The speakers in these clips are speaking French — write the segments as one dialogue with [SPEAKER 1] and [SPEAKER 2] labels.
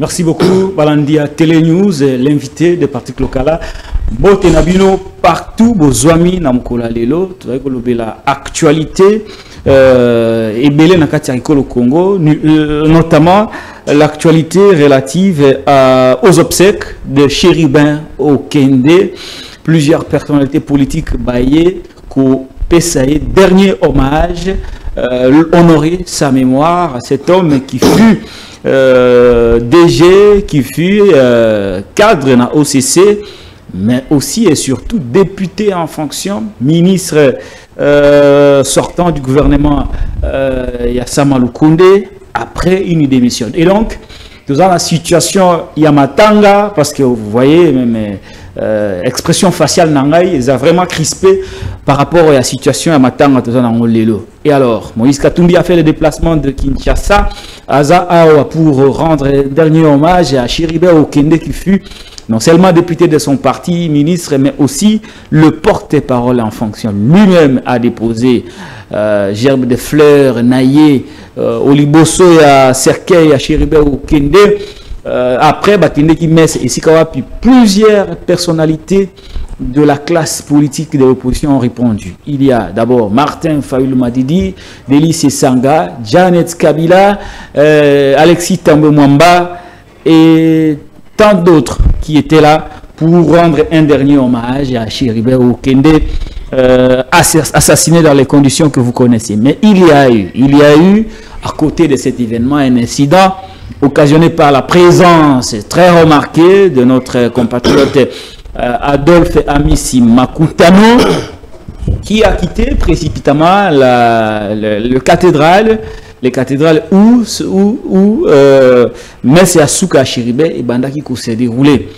[SPEAKER 1] Merci beaucoup, Balandia Télé News, l'invité de Parti Locala. Bote Nabino, partout, Bozwami, Namkola Lelo, tu vois, la actualité, et Belé Nakatiariko au Congo, notamment l'actualité relative aux obsèques de Chéribin au Kende, plusieurs personnalités politiques baillées, qu'au PSAE, dernier hommage, honorer sa mémoire à cet homme qui fut DG, qui fut cadre dans OCC, mais aussi et surtout député en fonction, ministre sortant du gouvernement Yassama Lukonde, après une démission. Et donc, nous avons la situation Yamatanga, parce que vous voyez, même expression faciale Nangaï, ils ont vraiment crispé par rapport à la situation Yamatanga. Et alors, Moïse Katumbi a fait le déplacement de Kinshasa à Zaawa pour rendre un dernier hommage à Chéribin Okende qui fut non seulement député de son parti, ministre, mais aussi le porte-parole en fonction. Lui-même a déposé gerbe de fleurs, naillé, Oliboso et cercueil à Chéribin Okende. Après, Batinde qui met ici plusieurs personnalités de la classe politique de l'opposition ont répondu. Il y a d'abord Martin Fayoulou Madidi, Délice Sanga, Janet Kabila, Alexis Tambo Mwamba et tant d'autres qui étaient là pour rendre un dernier hommage à Chéribin Okende, assassiné dans les conditions que vous connaissez. Mais il y a eu, à côté de cet événement, un incident occasionné par la présence très remarquée de notre compatriote Adolphe Amissi Makutano, qui a quitté précipitamment les cathédrales où Messi Asuka Chéribin et Bandaki s'est déroulé.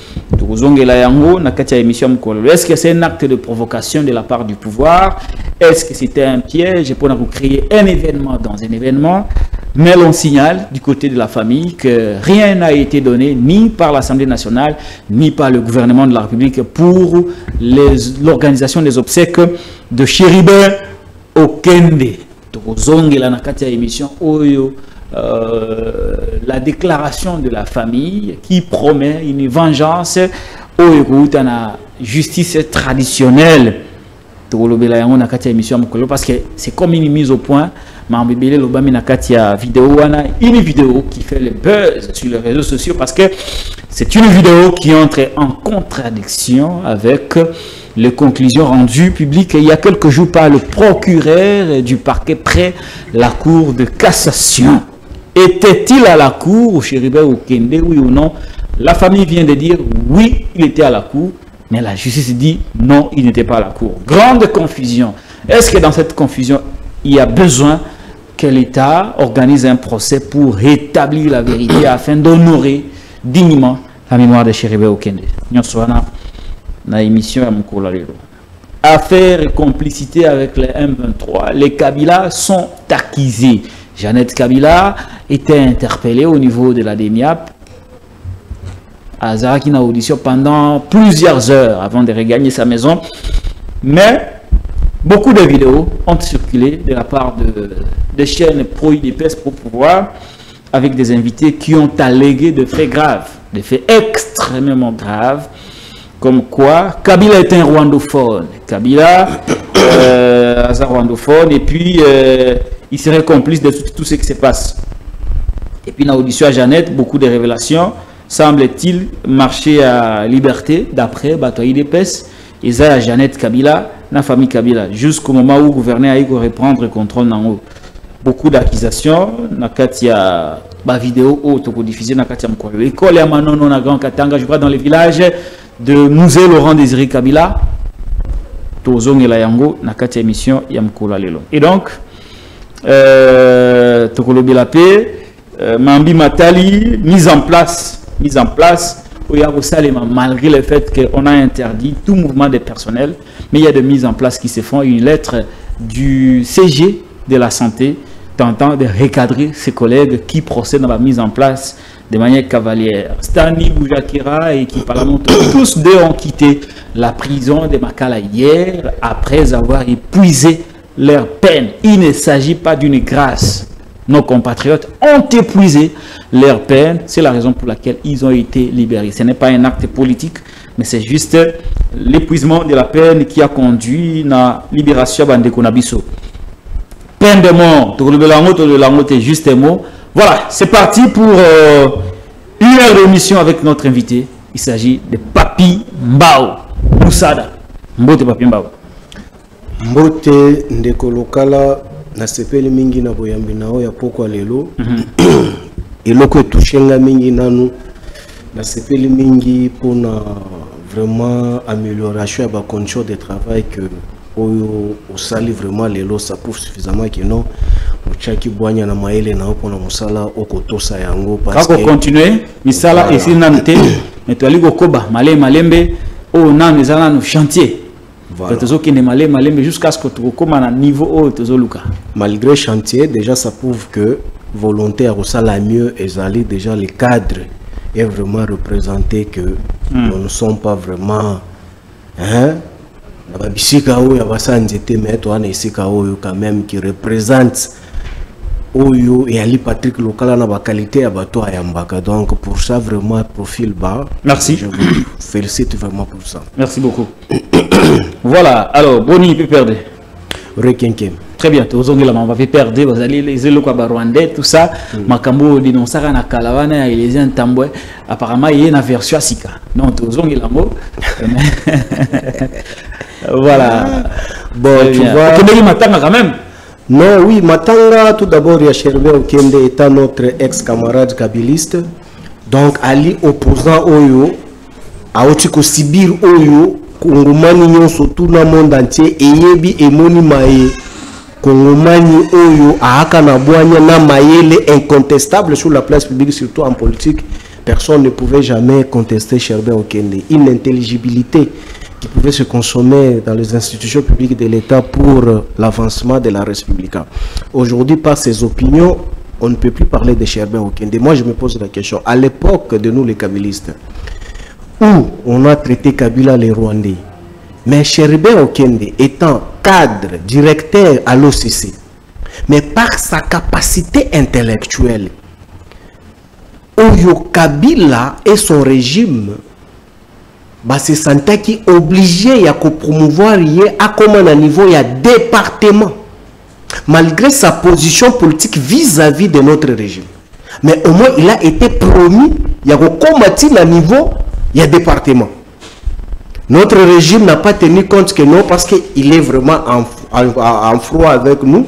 [SPEAKER 1] Est-ce que c'est un acte de provocation de la part du pouvoir? Est-ce que c'était un piège pour créer un événement dans un événement? Mais l'on signale du côté de la famille que rien n'a été donné ni par l'Assemblée nationale ni par le gouvernement de la République pour l'organisation des obsèques de Chéribin Okende. La déclaration de la famille qui promet une vengeance la justice traditionnelle, parce que c'est comme une mise au point. Une vidéo qui fait le buzz sur les réseaux sociaux parce que c'est une vidéo qui entre en contradiction avec les conclusions rendues publiques il y a quelques jours par le procureur du parquet près la cour de cassation. Était-il à la cour au Chéribin Okende, oui ou non? La famille vient de dire oui, il était à la cour, mais la justice dit non, il n'était pas à la cour. Grande confusion. Est-ce que dans cette confusion, il y a besoin que l'État organise un procès pour rétablir la vérité afin d'honorer dignement la mémoire de Chéribin Okende? Na émission à Moukola Lelo. Affaire et complicité avec les M23, les Kabila sont accusés. Janet Kabila était interpellée au niveau de la DEMIAP à Zarakina audition pendant plusieurs heures avant de regagner sa maison. Mais beaucoup de vidéos ont circulé de la part de chaînes pro-UDPS pour pouvoir, avec des invités qui ont allégué de faits graves, des faits extrêmement graves, comme quoi Kabila est un rwandophone. Kabila est un rwandophone et puis il serait complice de tout ce qui se passe. Et puis dans l'audition à Jeannette, beaucoup de révélations, semble-t-il marcher à liberté d'après Batoyi Depes, et ça à Jeannette Kabila, la famille Kabila, jusqu'au moment où le gouverneur a eu reprendre le contrôle dans haut. Beaucoup d'accusations, Nakatia, la vidéo autodifusée, Nakatia Mkolo. École à Manono, na Grand Katanga, je crois dans les villages de Mouzé Laurent Désiré Kabila, Tozong et Layango, Nakatia émission Yamkola Lelo. Et donc, Tokolo Belapé, Mambi Matali, mise en place, malgré le fait qu'on a interdit tout mouvement de personnel, mais il y a des mises en place qui se font. Une lettre du CG de la santé tentant de recadrer ses collègues qui procèdent à la mise en place de manière cavalière. Stani Boujakira et qui parlementent, tous deux ont quitté la prison de Makala hier après avoir épuisé leur peine. Il ne s'agit pas d'une grâce. nos compatriotes ont épuisé leur peine. C'est la raison pour laquelle ils ont été libérés. Ce n'est pas un acte politique, mais c'est juste l'épuisement de la peine qui a conduit à la libération de Bandeko Nabiso. Peine de mort, juste un mot. Voilà, c'est parti pour une heure d'émission avec notre invité. Il s'agit de Papi Mbao Moussada. Mbote Papi Mbao.
[SPEAKER 2] Mbote ndeko lokala na sepeli mingi na boyambi nao ya poko lelo. Eloko etushenga mingi nanu na sepeli mingi pour na vraiment amélioration à la condition de travail que au sali vraiment lelo ça prouve suffisamment que non chaki boanya na maele na opo na musala okotosa yango parce que
[SPEAKER 1] continuer misala ici nante netwali koba malembe o na mezala no chantier voilà qui ne malembe jusqu'à ce que tu koma na niveau o tozoluka
[SPEAKER 2] malgré chantier déjà ça prouve que volonté à resala mieux ezali déjà les cadres est vraiment représenté que nous ne sommes pas vraiment hein mais toi quand même qui représente Oyo et Ali Patrick local na ba qualité à bateau à Yambaka. Donc pour ça vraiment profil bas.
[SPEAKER 1] Merci.
[SPEAKER 2] Je vous félicite vraiment pour ça.
[SPEAKER 1] Merci beaucoup. Voilà, alors Boni peut perdre.
[SPEAKER 2] Rekenkem.
[SPEAKER 1] Très bien, tu la on va perdre, vous allez les locaux rwandais tout ça, makambo dinosara na kalawana et les entambwe apparemment il y a une version asika. Non, tu la mot. Voilà.
[SPEAKER 2] Bon, tu vois.
[SPEAKER 1] Tu Matanga quand même.
[SPEAKER 2] Non, oui, Matanga, tout d'abord, il y a Sherbet Okende étant notre ex-camarade kabiliste. Donc, Ali opposant Oyo, à Otiko Sibir Oyo, Kongomani Nyonso, tout le monde entier, et Yebi et Moni Maye, Kongomani Oyo, à Akanabouanya, na Maye, incontestable sur la place publique, surtout en politique. Personne ne pouvait jamais contester Sherbet Okende. Une intelligibilité qui pouvait se consommer dans les institutions publiques de l'État pour l'avancement de la République. Aujourd'hui, par ses opinions, on ne peut plus parler de Sherbet Okende. Moi, je me pose la question, à l'époque de nous les kabylistes, où on a traité Kabila les Rwandais, mais Sherbet Okende étant cadre, directeur à l'OCC, mais par sa capacité intellectuelle, Oyo Kabila et son régime se sentait qui obligé à promouvoir à comme à niveau il y a département malgré sa position politique vis-à-vis de notre régime, mais au moins il a été promis il y a combattu à niveau il y a département. Notre régime n'a pas tenu compte que non parce qu'il est vraiment en froid avec nous,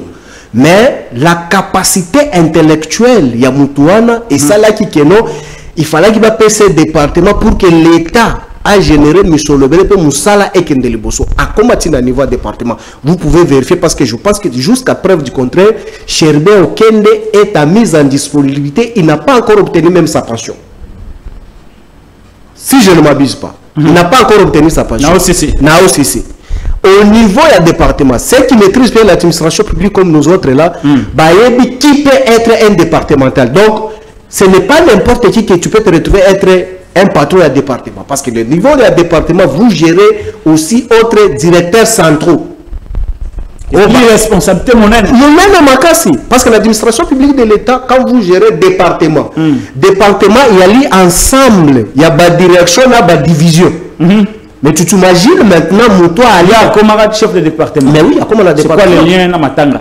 [SPEAKER 2] mais la capacité intellectuelle il y a Moutouana et ça là qui que non il fallait qu'il va payer ce département pour que l'État a généré Missolobele pour Moussala et Kendeliboso à combattre à niveau département. Vous pouvez vérifier parce que je pense que jusqu'à preuve du contraire, Sherbet Okende est à mise en disponibilité. Il n'a pas encore obtenu même sa pension. Si je ne m'abuse pas, il n'a pas encore obtenu sa pension. NAOCC. Au niveau du département, ceux qui maîtrisent bien l'administration publique comme nous autres là, qui peut être un départemental. Donc, ce n'est pas n'importe qui que tu peux te retrouver être un patron à département. Parce que le niveau de département, vous gérez aussi autres directeurs centraux.
[SPEAKER 1] Responsabilité monnaie.
[SPEAKER 2] Parce que l'administration publique de l'État, quand vous gérez département, département, il y a l'ensemble, il y a la direction, il y a la division. Mais tu t'imagines maintenant, toi, aller à
[SPEAKER 1] comme chef de département.
[SPEAKER 2] Mais oui, comme la département.
[SPEAKER 1] C'est quoi le lien à Matanga?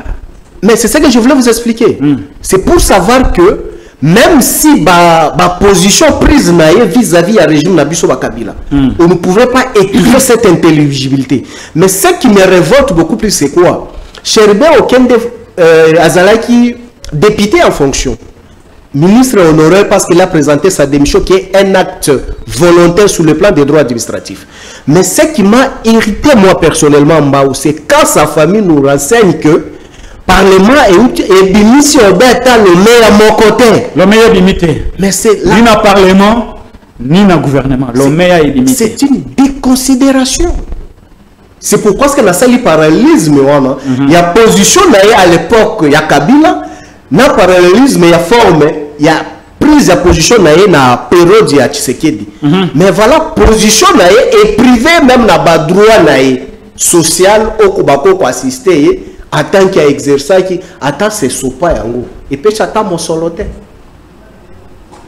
[SPEAKER 2] Mais c'est ça que je voulais vous expliquer. C'est pour savoir que même si ma position prise vis-à-vis du régime Nabiso Kabila, on ne pouvait pas étouffer cette intelligibilité. Mais ce qui me révolte beaucoup plus, c'est quoi? Sherbet Okende Azalaki, député en fonction, ministre honoraire parce qu'il a présenté sa démission qui est un acte volontaire sur le plan des droits administratifs. Mais ce qui m'a irrité moi personnellement, c'est quand sa famille nous renseigne que Parlement et démission d'État le meilleur à mon côté.
[SPEAKER 1] Le meilleur limité.
[SPEAKER 2] Mais c'est
[SPEAKER 1] là. Ni na Parlement, ni na gouvernement. Le meilleur est limité.
[SPEAKER 2] C'est une déconsidération. C'est pourquoi que la salle parallélisme, il y a position à l'époque, il y a Kabila, na parallélisme, il y a forme, il y a prise de position na période ya Tshisekedi. Mais voilà, position est privée même na droit social au Kobako pour assister Attends qu'il y a exercice, qui attends c'est sopa yango. Et puis attends mon soloté.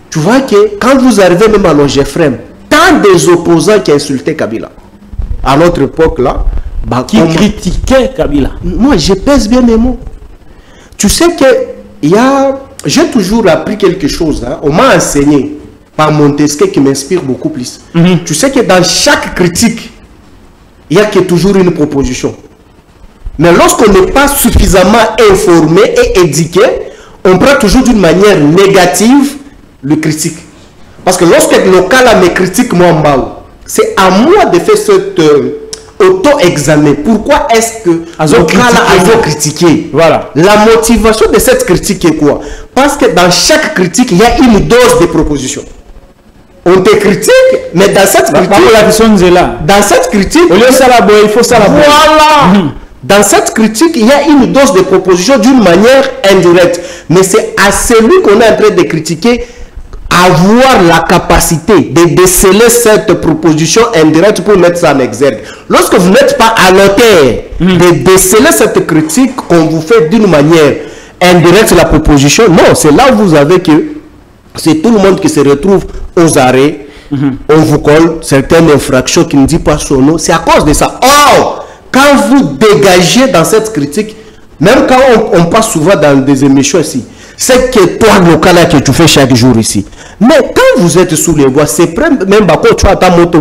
[SPEAKER 2] Tu vois que quand vous arrivez même à l'Ongefrem, tant des opposants qui insultaient Kabila. À notre époque là, bah,
[SPEAKER 1] qui critiquait Kabila.
[SPEAKER 2] Moi je pèse bien mes mots. Tu sais que j'ai toujours appris quelque chose. Hein. On m'a enseigné par Montesquieu qui m'inspire beaucoup plus. Tu sais que dans chaque critique, il y a toujours une proposition. Mais lorsqu'on n'est pas suffisamment informé et éduqué, on prend toujours d'une manière négative le critique. Parce que lorsque le local me critique moi en bas, c'est à moi de faire cet auto-examen. Pourquoi est-ce que le local a critiqué? Voilà. La motivation de cette critique est quoi? Parce que dans chaque critique, il y a une dose de proposition. On te critique, mais dans cette critique, dans cette critique, il faut ça. Voilà. Dans cette critique, il y a une dose de proposition d'une manière indirecte. Mais c'est à celui qu'on est en train de critiquer avoir la capacité de déceler cette proposition indirecte pour mettre ça en exergue. Lorsque vous n'êtes pas à l'auteur de déceler cette critique qu'on vous fait d'une manière indirecte la proposition, non, c'est là où vous avez que c'est tout le monde qui se retrouve aux arrêts, on vous colle certaines infractions qui ne dit pas son nom, c'est à cause de ça. Or, quand vous dégagez dans cette critique, même quand on passe souvent dans des émissions ici, c'est que toi, le local que tu fais chaque jour ici. Mais quand vous êtes sous les bois, c'est même pas tu as ta moto.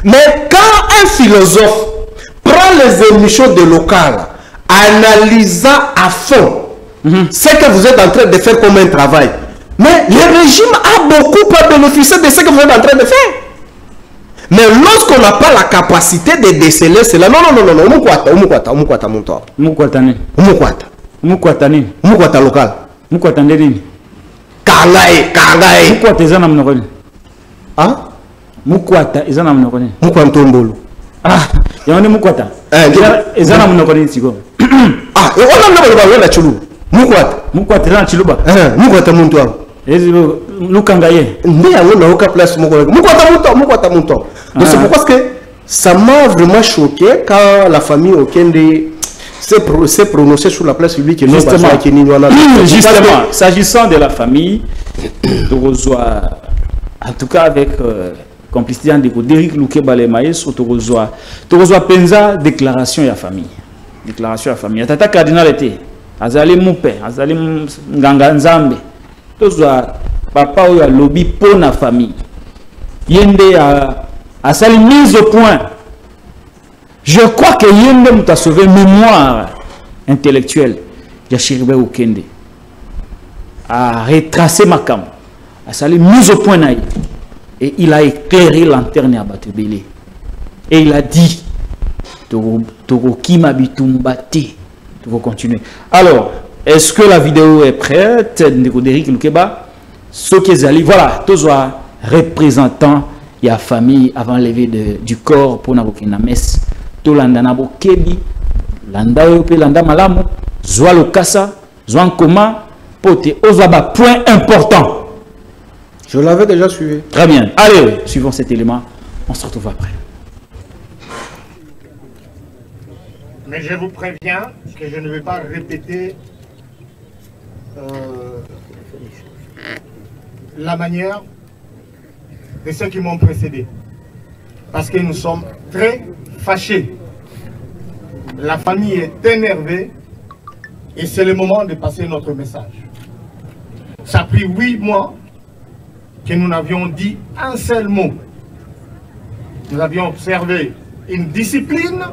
[SPEAKER 2] Mais quand un philosophe prend les émissions de local, analysant à fond ce que vous êtes en train de faire comme un travail, mais le régime a beaucoup bénéficié de ce que vous êtes en train de faire. Mais lorsqu'on n'a pas la capacité de déceler cela, non, Mukwata local.
[SPEAKER 1] Mukwata ndeni.
[SPEAKER 2] Kangae.
[SPEAKER 1] Mukwata ezana mnokoni.
[SPEAKER 2] Ah?
[SPEAKER 1] Mukwata ezana mnokoni.
[SPEAKER 2] Mukwata mbolo.
[SPEAKER 1] Ah, yawone mukwata. Ezana mnokoni siko.
[SPEAKER 2] Ah, ona ndo na chulu. Mukwata
[SPEAKER 1] ezana chiluba.
[SPEAKER 2] Mukwata muntu wao.
[SPEAKER 1] Ezibo lukangaye.
[SPEAKER 2] Ndiye on a aucun place Mukwata muntu. Donc c'est pourquoi que ça m'a vraiment choqué quand la famille Okende s'est prononcé sur la place publique.
[SPEAKER 1] Justement, s'agissant de la famille, en tout cas avec complicité d'Éric Loukeba Lemaye, Torozoa Penza, déclaration de la famille. Déclaration de la famille. Tata cardinal était, Azali Moupe, Azali Nganga Nzambe, Torozoa papa ou lobby pour la famille. Yende a sali mise au point. Je crois que Yende m'a sauvé mémoire intellectuelle. Yachiribe Okende a retracé ma cam, a sali mise au point naï. Et il a éclairé lanterne à Batebele. Et il a dit Toro Kima Bitumbate. Tu vas continuer. Alors, est-ce que la vidéo est prête? D'Éric Loukeba. Ce qui est voilà, tous les représentants de la famille avant lever du corps pour n'avoir na messe. Tout l'andanabo kebi, landa yope, landa malamu, zoa lokasa, zoa nkoma, pote, ozaba, point important.
[SPEAKER 2] Je l'avais déjà suivi.
[SPEAKER 1] Très bien. Allez, suivons cet élément. On se retrouve après.
[SPEAKER 3] Mais je vous préviens que je ne vais pas répéter la manière de ceux qui m'ont précédé. Parce que nous sommes très fâchés. La famille est énervée et c'est le moment de passer notre message. Ça a pris 8 mois que nous n'avions dit un seul mot. Nous avions observé une discipline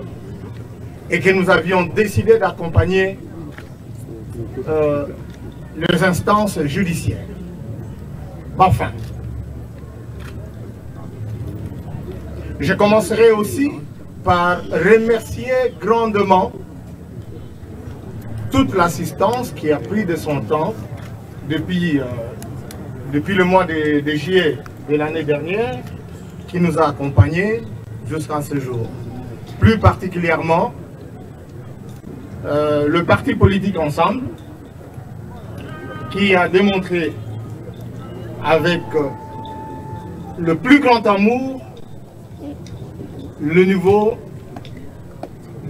[SPEAKER 3] et que nous avions décidé d'accompagner les instances judiciaires. Enfin, je commencerai aussi par remercier grandement toute l'assistance qui a pris de son temps depuis le mois de juillet de l'année dernière, qui nous a accompagnés jusqu'à ce jour. Plus particulièrement, le parti politique Ensemble, qui a démontré avec le plus grand amour le niveau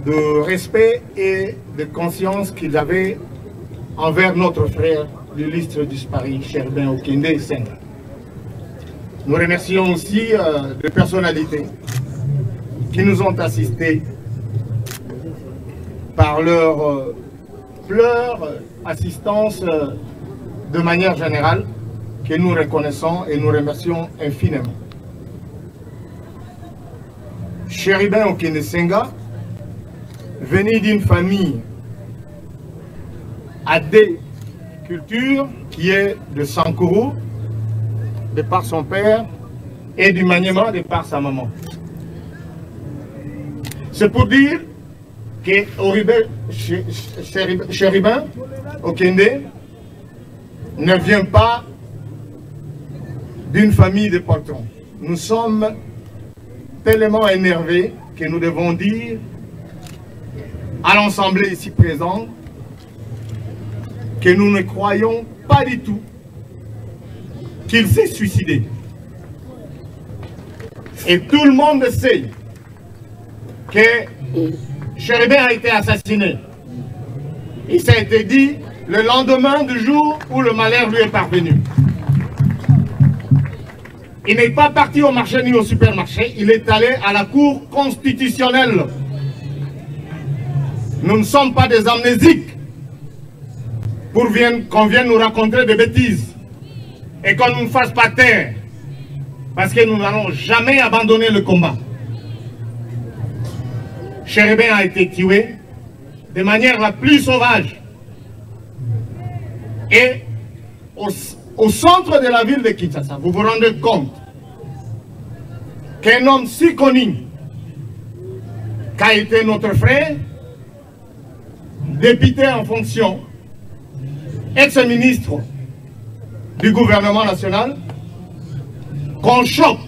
[SPEAKER 3] de respect et de conscience qu'ils avaient envers notre frère, l'illustre disparu, Cherubin Okende Senga. Nous remercions aussi les personnalités qui nous ont assistés par leur assistance de manière générale, que nous reconnaissons et nous remercions infiniment. Cherubin Okende Senga, venu d'une famille à des cultures qui est de Sankuru, de par son père, et du Maniema, de par sa maman. C'est pour dire que Cherubin Okende ne vient pas d'une famille de patrons. Nous sommes tellement énervés que nous devons dire à l'Assemblée ici présente que nous ne croyons pas du tout qu'il s'est suicidé. Et tout le monde sait que Cherubin a été assassiné. Et ça a été dit le lendemain du jour où le malheur lui est parvenu. Il n'est pas parti au marché ni au supermarché, il est allé à la Cour constitutionnelle. Nous ne sommes pas des amnésiques pour qu'on vienne nous raconter des bêtises et qu'on ne nous fasse pas taire, parce que nous n'allons jamais abandonner le combat. Cherubin a été tué de manière la plus sauvage et au centre de la ville de Kinshasa. Vous vous rendez compte qu'un homme si connu qu'a été notre frère, député en fonction, ex-ministre du gouvernement national, qu'on chope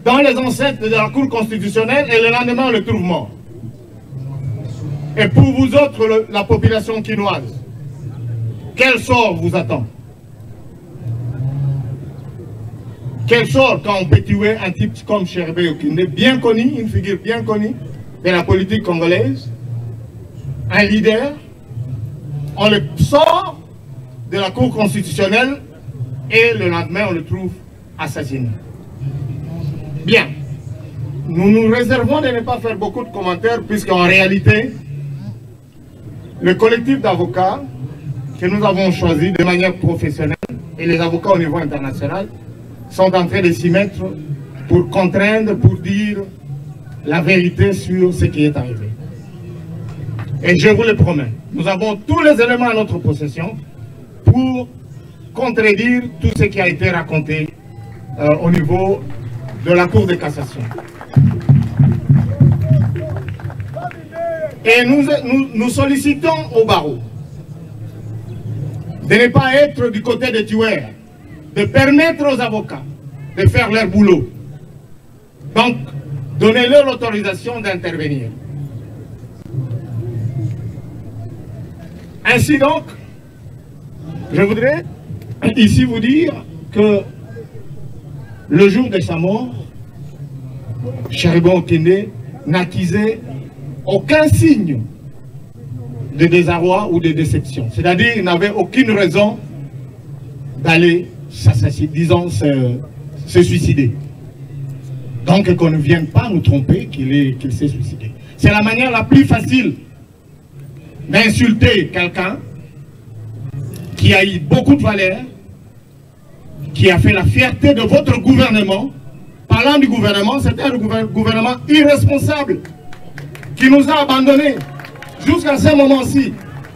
[SPEAKER 3] dans les ancêtres de la Cour constitutionnelle et le lendemain on le trouve mort. Et pour vous autres, la population quinoise, quel sort vous attend? Quel sort quand on peut tuer un type comme Cherubin Okende, bien connu, une figure bien connue de la politique congolaise, un leader, on le sort de la Cour constitutionnelle et le lendemain on le trouve assassiné. Bien, nous nous réservons de ne pas faire beaucoup de commentaires puisqu'en réalité, le collectif d'avocats que nous avons choisi de manière professionnelle et les avocats au niveau international sont en train de s'y mettre pour contraindre, pour dire la vérité sur ce qui est arrivé. Et je vous le promets, nous avons tous les éléments à notre possession pour contredire tout ce qui a été raconté au niveau de la Cour de cassation. Et nous sollicitons au barreau de ne pas être du côté des tueurs, de permettre aux avocats de faire leur boulot. Donc, donnez-leur l'autorisation d'intervenir. Ainsi donc, je voudrais ici vous dire que le jour de sa mort, Cherubin Okende n'accusait aucun signe de désarroi ou de déception. C'est-à-dire qu'il n'avait aucune raison d'aller s'assassiner, disons se suicider. Donc qu'on ne vienne pas nous tromper qu'il s'est suicidé. C'est la manière la plus facile d'insulter quelqu'un qui a eu beaucoup de valeur, qui a fait la fierté de votre gouvernement. Parlant du gouvernement, c'était un gouvernement irresponsable qui nous a abandonnés jusqu'à ce moment-ci.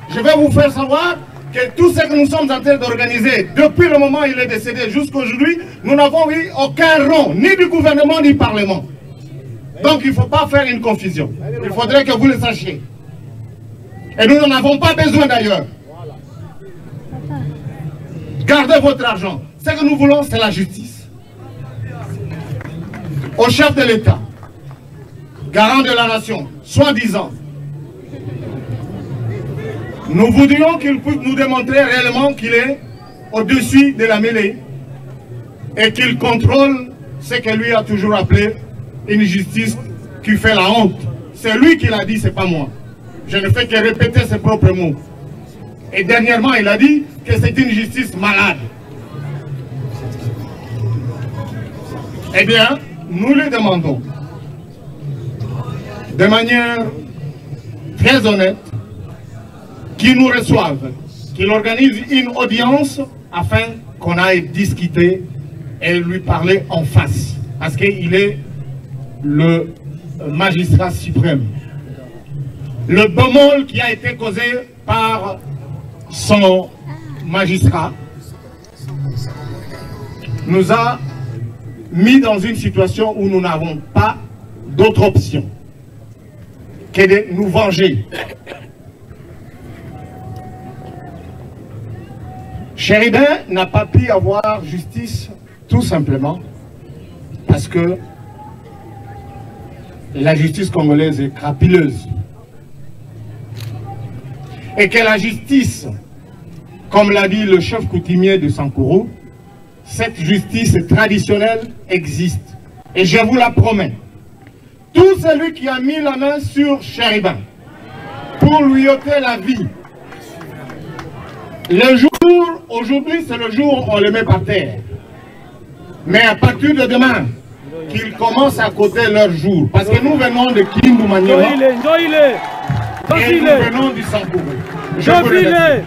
[SPEAKER 3] Je vais vous faire savoir que tout ce que nous sommes en train d'organiser, depuis le moment où il est décédé jusqu'à aujourd'hui, nous n'avons eu aucun rang, ni du gouvernement, ni du Parlement. Donc il ne faut pas faire une confusion. Il faudrait que vous le sachiez. Et nous n'en avons pas besoin d'ailleurs. Gardez votre argent. Ce que nous voulons, c'est la justice. Au chef de l'État, garant de la nation, soi-disant, nous voudrions qu'il puisse nous démontrer réellement qu'il est au-dessus de la mêlée et qu'il contrôle ce que lui a toujours appelé une justice qui fait la honte. c'est lui qui l'a dit, c'est pas moi. Je ne fais que répéter ses propres mots. Et dernièrement, il a dit que c'est une justice malade. Eh bien, nous lui demandons, de manière très honnête, qu'il nous reçoive, qu'il organise une audience afin qu'on aille discuter et lui parler en face. Parce qu'il est le magistrat suprême. Le bémol qui a été causé par son magistrat nous a mis dans une situation où nous n'avons pas d'autre option que de nous venger. Chéribin n'a pas pu avoir justice tout simplement parce que la justice congolaise est crapuleuse. Et que la justice, comme l'a dit le chef coutumier de Sankourou, cette justice traditionnelle existe. Et je vous la promets. Tout celui qui a mis la main sur Chéribin pour lui ôter la vie, le jour, aujourd'hui c'est le jour où on le met par terre. Mais à partir de demain, qu'ils commencent à côté leur jour. Parce que nous venons de Kindu Maniema. Et nous venons du Sankourou. Je vous remercie.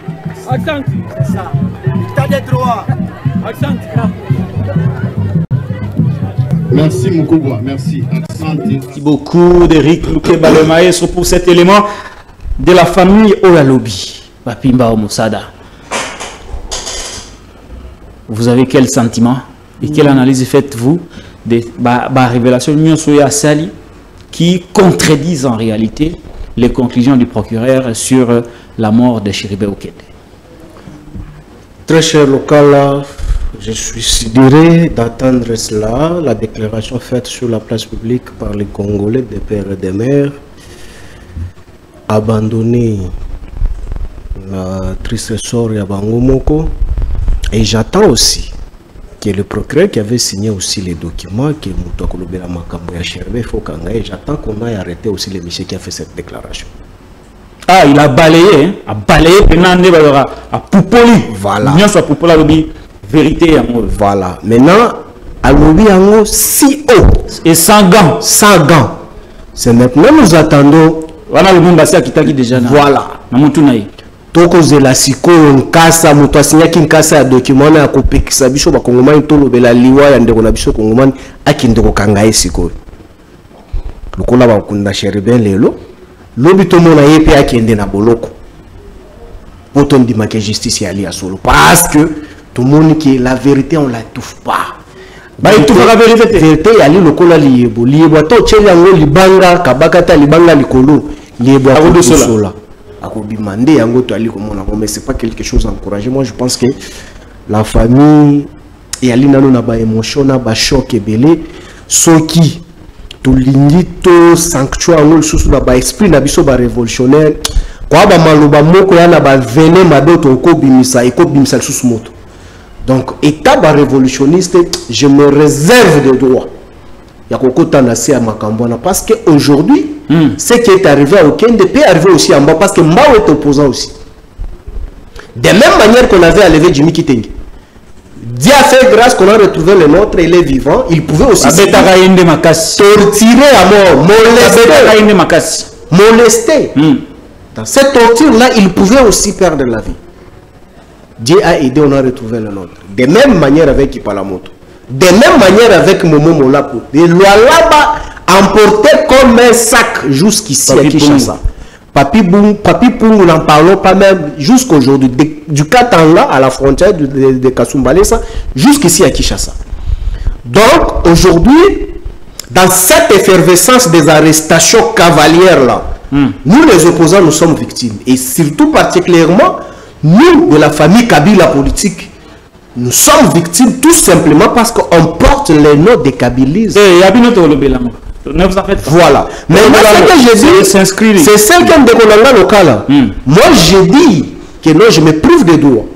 [SPEAKER 4] Accent. C'est ça. T'as des droits. Accent.
[SPEAKER 3] Merci Moukouba, merci.
[SPEAKER 1] Merci beaucoup d'Eric Loukeba le maestro pour cet élément de la famille Olalobi. Bapimba Omosada. Vous avez quel sentiment et quelle analyse faites-vous de la révélation Sali qui contredisent en réalité les conclusions du procureur sur la mort de Chéribin Okende?
[SPEAKER 2] Très cher local, je suis dirais d'attendre cela, la déclaration faite sur la place publique par les Congolais des pères et des mères, abandonner la triste sort Yabangomoko. Et j'attends aussi que le procureur qui avait signé aussi les documents, que Moutouakolobela Makambo ya Chéribin Fokanga, et j'attends qu'on aille arrêter aussi le monsieur qui a fait cette déclaration.
[SPEAKER 1] Ah, il a balayé, hein? A balayé, à Poupoli.
[SPEAKER 2] Voilà.
[SPEAKER 1] Bien sûr, Poupoli a lobby vérité.
[SPEAKER 2] Voilà. Maintenant, à lobby en si haut.
[SPEAKER 1] Et sans gants.
[SPEAKER 2] Sans gants. C'est maintenant nous attendons.
[SPEAKER 1] Voilà le monde basé qui t'a dit déjà.
[SPEAKER 2] Voilà.
[SPEAKER 1] Namotunaï.
[SPEAKER 2] Toko Zelasiko, Nkasa, Moutouasinya Kinkasa, ya document na kopekisa biso bakongomani to lobela liwa ya ndeko na biso kongomani akindeko kangaye siko. Lokola bakunda Chéribin lelo. Lobi to mona yepe akende na boloko. Poto ndima que justice yali ya solo parce que tout le monde qui la vérité on la touche pas. Ba tout la vérité yali lokola liebo to tshela ngo libanga kabakata libanga likolo liebo a sola. Akobimande yango to ali komona mais c'est pas quelque chose d'encouragé. Moi je pense que la famille yali nano na ba émotion na ba choc ebele soki to lingito sanctuaire ngol susu na ba esprit na biso ba révolutionnaire kwa ba maloba moko ya na ba vené madoto ko bimisa susu moto. Donc état ba révolutionniste, je me réserve de droit ya kokota na sia makambona parce que aujourd'hui ce qui est arrivé à Okende peut arriver aussi en bas parce que Mbao est opposant aussi. De même manière qu'on avait enlevé Jimmy Kitenge. Dieu a fait grâce qu'on a retrouvé le nôtre, il est vivant. Il pouvait aussi torturer à mort, molester. Dans cette torture-là, il pouvait aussi perdre la vie. Dieu a aidé, on a retrouvé le nôtre. De même manière avec Ipalamoto. De même manière avec Momo Molapo. Et Lualaba emporté comme un sac jusqu'ici à Kinshasa. Papi Pungu, n'en parlons pas même jusqu'aujourd'hui. Du Katanga à la frontière de Kasumbalesa jusqu'ici à Kinshasa. Donc aujourd'hui, dans cette effervescence des arrestations cavalières là, nous les opposants, nous sommes victimes. Et surtout particulièrement, nous de la famille Kabila politique, nous sommes victimes tout simplement parce qu'on porte les noms des Kabilistes.
[SPEAKER 1] Ne vous en faites pas.
[SPEAKER 2] Voilà. Mais moi, ce que j'ai dit, c'est 5e de Kolanga local. Moi, j'ai dit que non, je me prive des droits.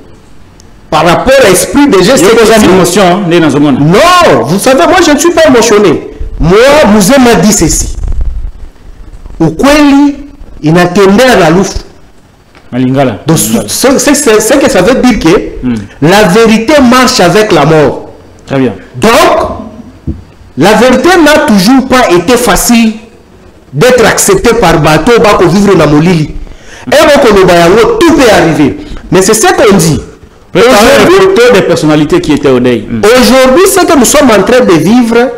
[SPEAKER 2] Par rapport à l'esprit des gestes. Non, vous savez, moi, je ne suis pas émotionné. Moi, Mouzé m'a dit ceci. ukweli inatembea na lufu.
[SPEAKER 1] Malingala.
[SPEAKER 2] Donc c'est que ça veut dire que la vérité marche avec la mort.
[SPEAKER 1] Très bien.
[SPEAKER 2] Donc la vérité n'a toujours pas été facile d'être acceptée par bateau pour vivre dans Molili. Et tout peut arriver. Mais c'est ce qu'on dit.
[SPEAKER 1] Aujourd'hui, des personnalités qui étaient au deuil.
[SPEAKER 2] Aujourd'hui, ce que nous sommes en train de vivre,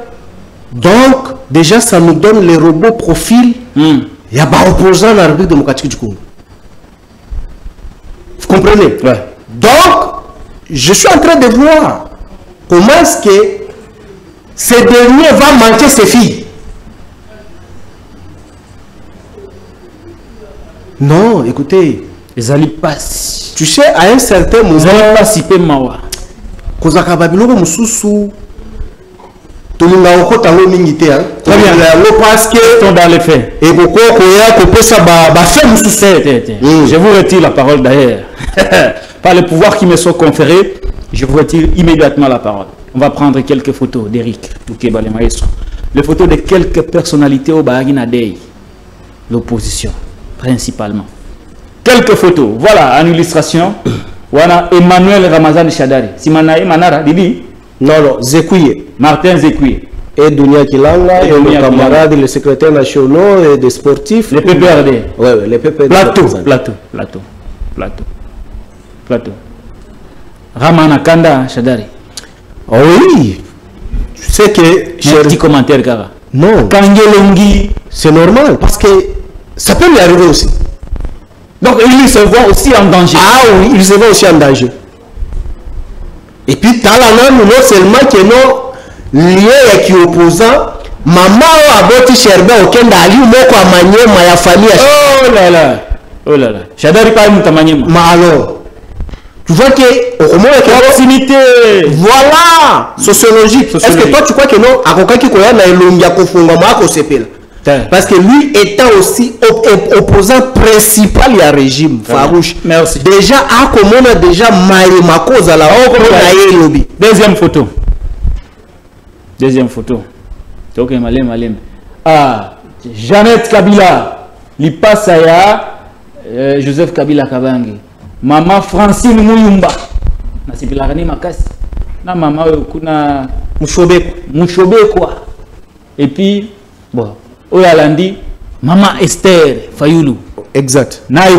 [SPEAKER 2] donc déjà ça nous donne les robots profils. Il y a des opposants dans la République démocratique du Congo. Vous comprenez?
[SPEAKER 1] Ouais.
[SPEAKER 2] Donc, je suis en train de voir comment est-ce que ces derniers vont manquer ses filles. Non, écoutez.
[SPEAKER 1] Les alliés passent.
[SPEAKER 2] Tu sais, à un certain moment,
[SPEAKER 1] les alliés passent, ils peuvent m'avoir.
[SPEAKER 2] Kozaka Babiloko Moussoussou. Très bien. Parce que
[SPEAKER 1] sont dans les faits.
[SPEAKER 2] Et pourquoi
[SPEAKER 1] je vous retire la parole d'ailleurs. Par le pouvoir qui me sont conférés, je vous retire immédiatement la parole. On va prendre quelques photos d'Eric Toukeba le maestro. Les photos de quelques personnalités au Bahagina Day. L'opposition, principalement. Quelques photos. Voilà, en illustration. Voilà Emmanuel Ramazan Chadari. Simana Manara, Didi.
[SPEAKER 2] Non, Zekouye.
[SPEAKER 1] Martin Zekouye.
[SPEAKER 2] Et Dunia Kilanga, et nos camarades, les secrétaires nationaux et des sportifs.
[SPEAKER 1] Les PPRD.
[SPEAKER 2] Oui, les PPRD.
[SPEAKER 1] Plateau. Ramana Kanda Chadari.
[SPEAKER 2] Oh oui. Tu sais que...
[SPEAKER 1] Petit commentaire, Kara.
[SPEAKER 2] Non.
[SPEAKER 1] Kangelongi.
[SPEAKER 2] C'est normal, parce que ça peut lui arriver aussi.
[SPEAKER 1] Donc, il se voit aussi en danger.
[SPEAKER 2] Ah oui, il se voit aussi en danger. Et puis, talana, non seulement que non, lié qui opposant, maman a boti cherbe aucun d'ali, moko a manié, ma famille.
[SPEAKER 1] Oh là là. Oh là là. Chadari pas une tamaniema.
[SPEAKER 2] Mais alors, tu vois que, au moins,
[SPEAKER 1] proximité.
[SPEAKER 2] Voilà, sociologique. Est-ce que toi, tu crois que non, à quelqu'un qui connaît, il y a un sepel. Parce que lui étant aussi opposant principal à régime farouche.
[SPEAKER 1] Merci.
[SPEAKER 2] Déjà, à comment on a déjà maillé ma cause à la lobby.
[SPEAKER 1] Deuxième photo. Ok, malem. Ah, Jeannette Kabila. Li passe à Joseph Kabila Kabangi. Maman Francine Mouyumba. Na sipilarani makasi. Na maman kuna Mouchobe quoi. Et puis, bon. Oyalandi, Maman Esther Fayulu.
[SPEAKER 2] Exact.
[SPEAKER 1] Na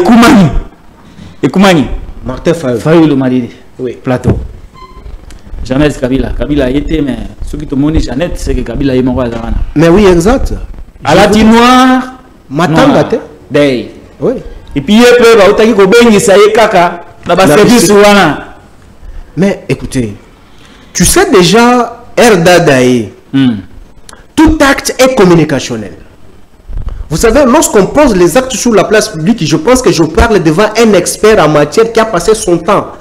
[SPEAKER 1] Ekumani.
[SPEAKER 2] Martin Fayulu.
[SPEAKER 1] Fayulu Maridi.
[SPEAKER 2] Oui.
[SPEAKER 1] Plateau. Jeannette Kabila. Kabila était, mais ce qui te montre Jeannette, c'est que Kabila est mort à Zavana.
[SPEAKER 2] Mais oui, exact.
[SPEAKER 1] À la noire.
[SPEAKER 2] Matangate.
[SPEAKER 1] Day.
[SPEAKER 2] Oui.
[SPEAKER 1] Et puis, il peut y avoir des kaka. Service.
[SPEAKER 2] Mais écoutez, tu sais déjà, Erdadae. Tout acte est communicationnel. Vous savez, lorsqu'on pose les actes sur la place publique, je pense que je parle devant un expert en matière qui a passé son temps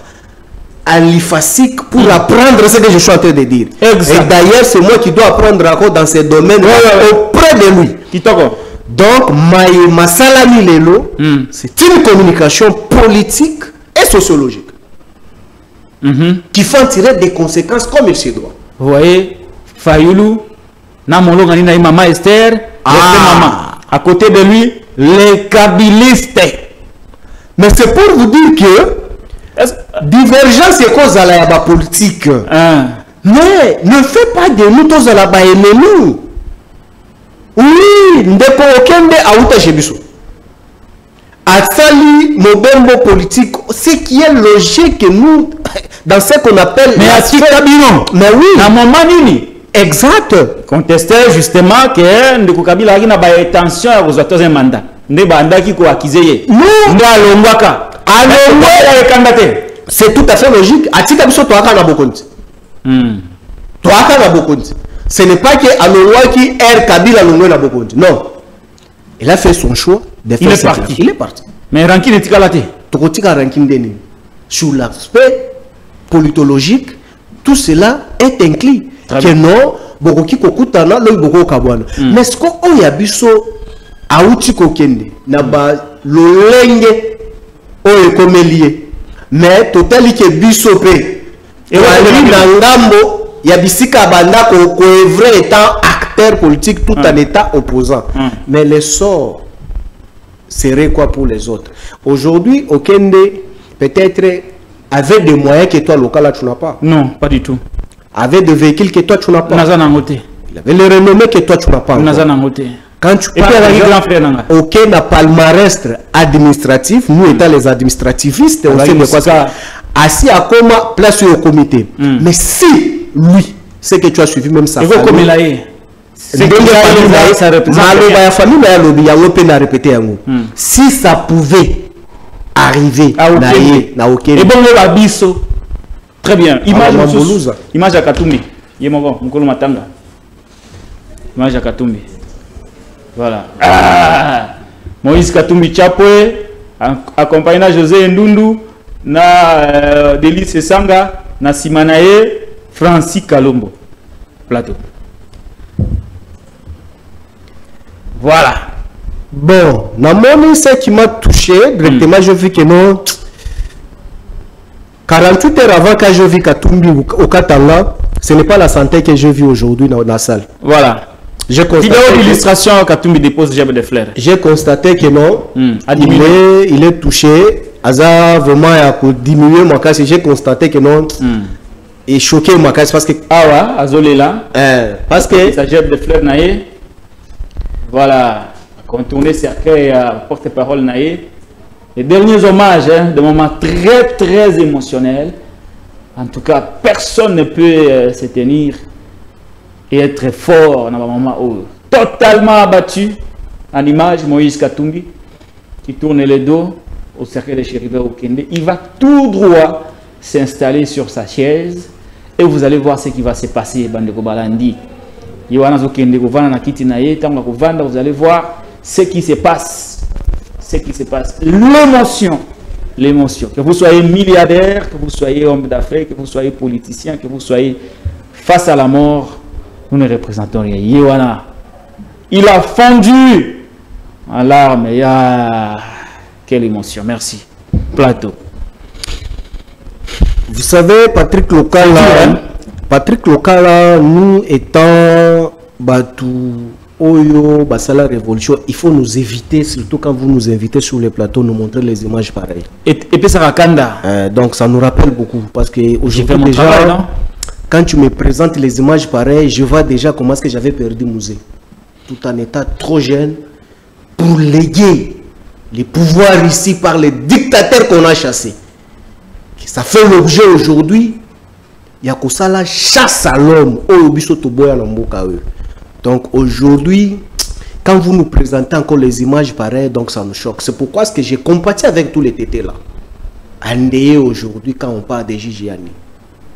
[SPEAKER 2] à l'IFASIC pour apprendre ce que je suis en train de dire.
[SPEAKER 1] Exact.
[SPEAKER 2] Et d'ailleurs, c'est moi qui dois apprendre encore dans ces domaines auprès de lui. Donc, ma salami lelo, c'est une communication politique et sociologique qui font tirer des conséquences comme il se doit.
[SPEAKER 1] Vous voyez, Fayulu, Maman Esther, maman. À côté de lui, les kabilistes.
[SPEAKER 2] Mais c'est pour vous dire que divergence est cause à la politique. Mais ne fais pas de nous tous à la ennemis. Oui, ndeko okende aouta jebiso. Atsali mobembo politique, ce qui est logique que nous dans ce qu'on appelle
[SPEAKER 1] mais
[SPEAKER 2] mais oui,
[SPEAKER 1] na moment nini.
[SPEAKER 2] Exact.
[SPEAKER 1] Contestait justement que Ndeko Kabila a une intention à vous un mandat.
[SPEAKER 2] C'est tout à fait logique. Ce n'est pas que Alonwa qui est Kabila Longwe Bokondi. Non. Il a fait son choix.
[SPEAKER 1] Il est parti.
[SPEAKER 2] Il est parti.
[SPEAKER 1] Mais Rankin est éclaté.
[SPEAKER 2] Sur l'aspect politologique, tout cela est inclus. Que non, Bokoki Kokutana, le Boko Kabwana. Mais ce qu'on y a biso, Aouti Kokende, Naba, Lolenge, Oye Komelie, mais totali ke biso pe. Et Wali Nangambo, Yabisika Banda, ko vrai étant acteur politique tout en état opposant. Mais le sort serait quoi pour les autres? Aujourd'hui, Okende, peut-être, avait des moyens que toi, local, là, tu n'as pas.
[SPEAKER 1] Non, pas du tout.
[SPEAKER 2] Avait des véhicules que toi, tu n'as pas.
[SPEAKER 1] Il
[SPEAKER 2] avait le renommé que toi, tu n'as pas. Quand tu parles, Okende n'a pas le palmarès administratif, nous étant les administrativistes, on sait de quoi ça. Assis à comment place au comité. Mais si lui, c'est que tu as suivi même sa famille. Si ça pouvait arriver na Okende.
[SPEAKER 1] Et bon, le Babiso. Très bien. Image à Katumbi. Mukolo Matanga. Image à Katumbi. Voilà. Moïse Katumbi Chapwe, accompagné de José Ndundu, na Delice Sanga, na Simanae, Francis Kalombo. Plateau. Voilà.
[SPEAKER 2] Bon, ce qui m'a touché, directement, je vis que non. 48 heures avant que je vis Katumbi au Katanga, ce n'est pas la santé que je vis aujourd'hui dans la salle.
[SPEAKER 1] Voilà. Vidéo d'illustration, Katumbi dépose Gerbe de fleurs.
[SPEAKER 2] J'ai constaté que non, il est touché. Aza vraiment a diminué ma casse. J'ai constaté que non, il est choqué ma casse parce que.
[SPEAKER 1] Ah ouais, Azolé là.
[SPEAKER 2] Parce que.
[SPEAKER 1] Sa Gerbe de fleurs naïe. Voilà. Contourner cercueil à porte-parole naïe. Les derniers hommages, des moments très émotionnels. En tout cas, personne ne peut se tenir et être fort dans le moment où totalement abattu en image Moïse Katumbi qui tourne le dos au cercle de Chéribert Okende. Il va tout droit s'installer sur sa chaise et vous allez voir ce qui va se passer. Bandeko Balandi, vous allez voir ce qui se passe. L'émotion. Que vous soyez milliardaire, que vous soyez homme d'affaires, que vous soyez politicien, que vous soyez face à la mort, nous ne représentons rien. Yewana, il a fondu en larmes. Quelle émotion. Merci. Plateau.
[SPEAKER 2] Vous savez, Patrick Lokala, nous étant Batou, Oyo, Basala Révolution, il faut nous éviter, surtout quand vous nous invitez sur les plateaux, nous montrer les images pareilles.
[SPEAKER 1] Et puis ça va
[SPEAKER 2] donc ça nous rappelle beaucoup parce que aujourd'hui déjà, travail, quand tu me présentes les images pareilles, je vois déjà comment est-ce que j'avais perdu musée. Tout en état trop jeune pour léguer les pouvoirs ici par les dictateurs qu'on a chassés. Ça fait l'objet aujourd'hui. Il y a que ça la chasse à l'homme. Donc aujourd'hui, quand vous nous présentez encore les images pareilles, donc ça nous choque. C'est pourquoi ce que j'ai compati avec tous les tétés là. Andéé aujourd'hui, quand on parle de Gigiani,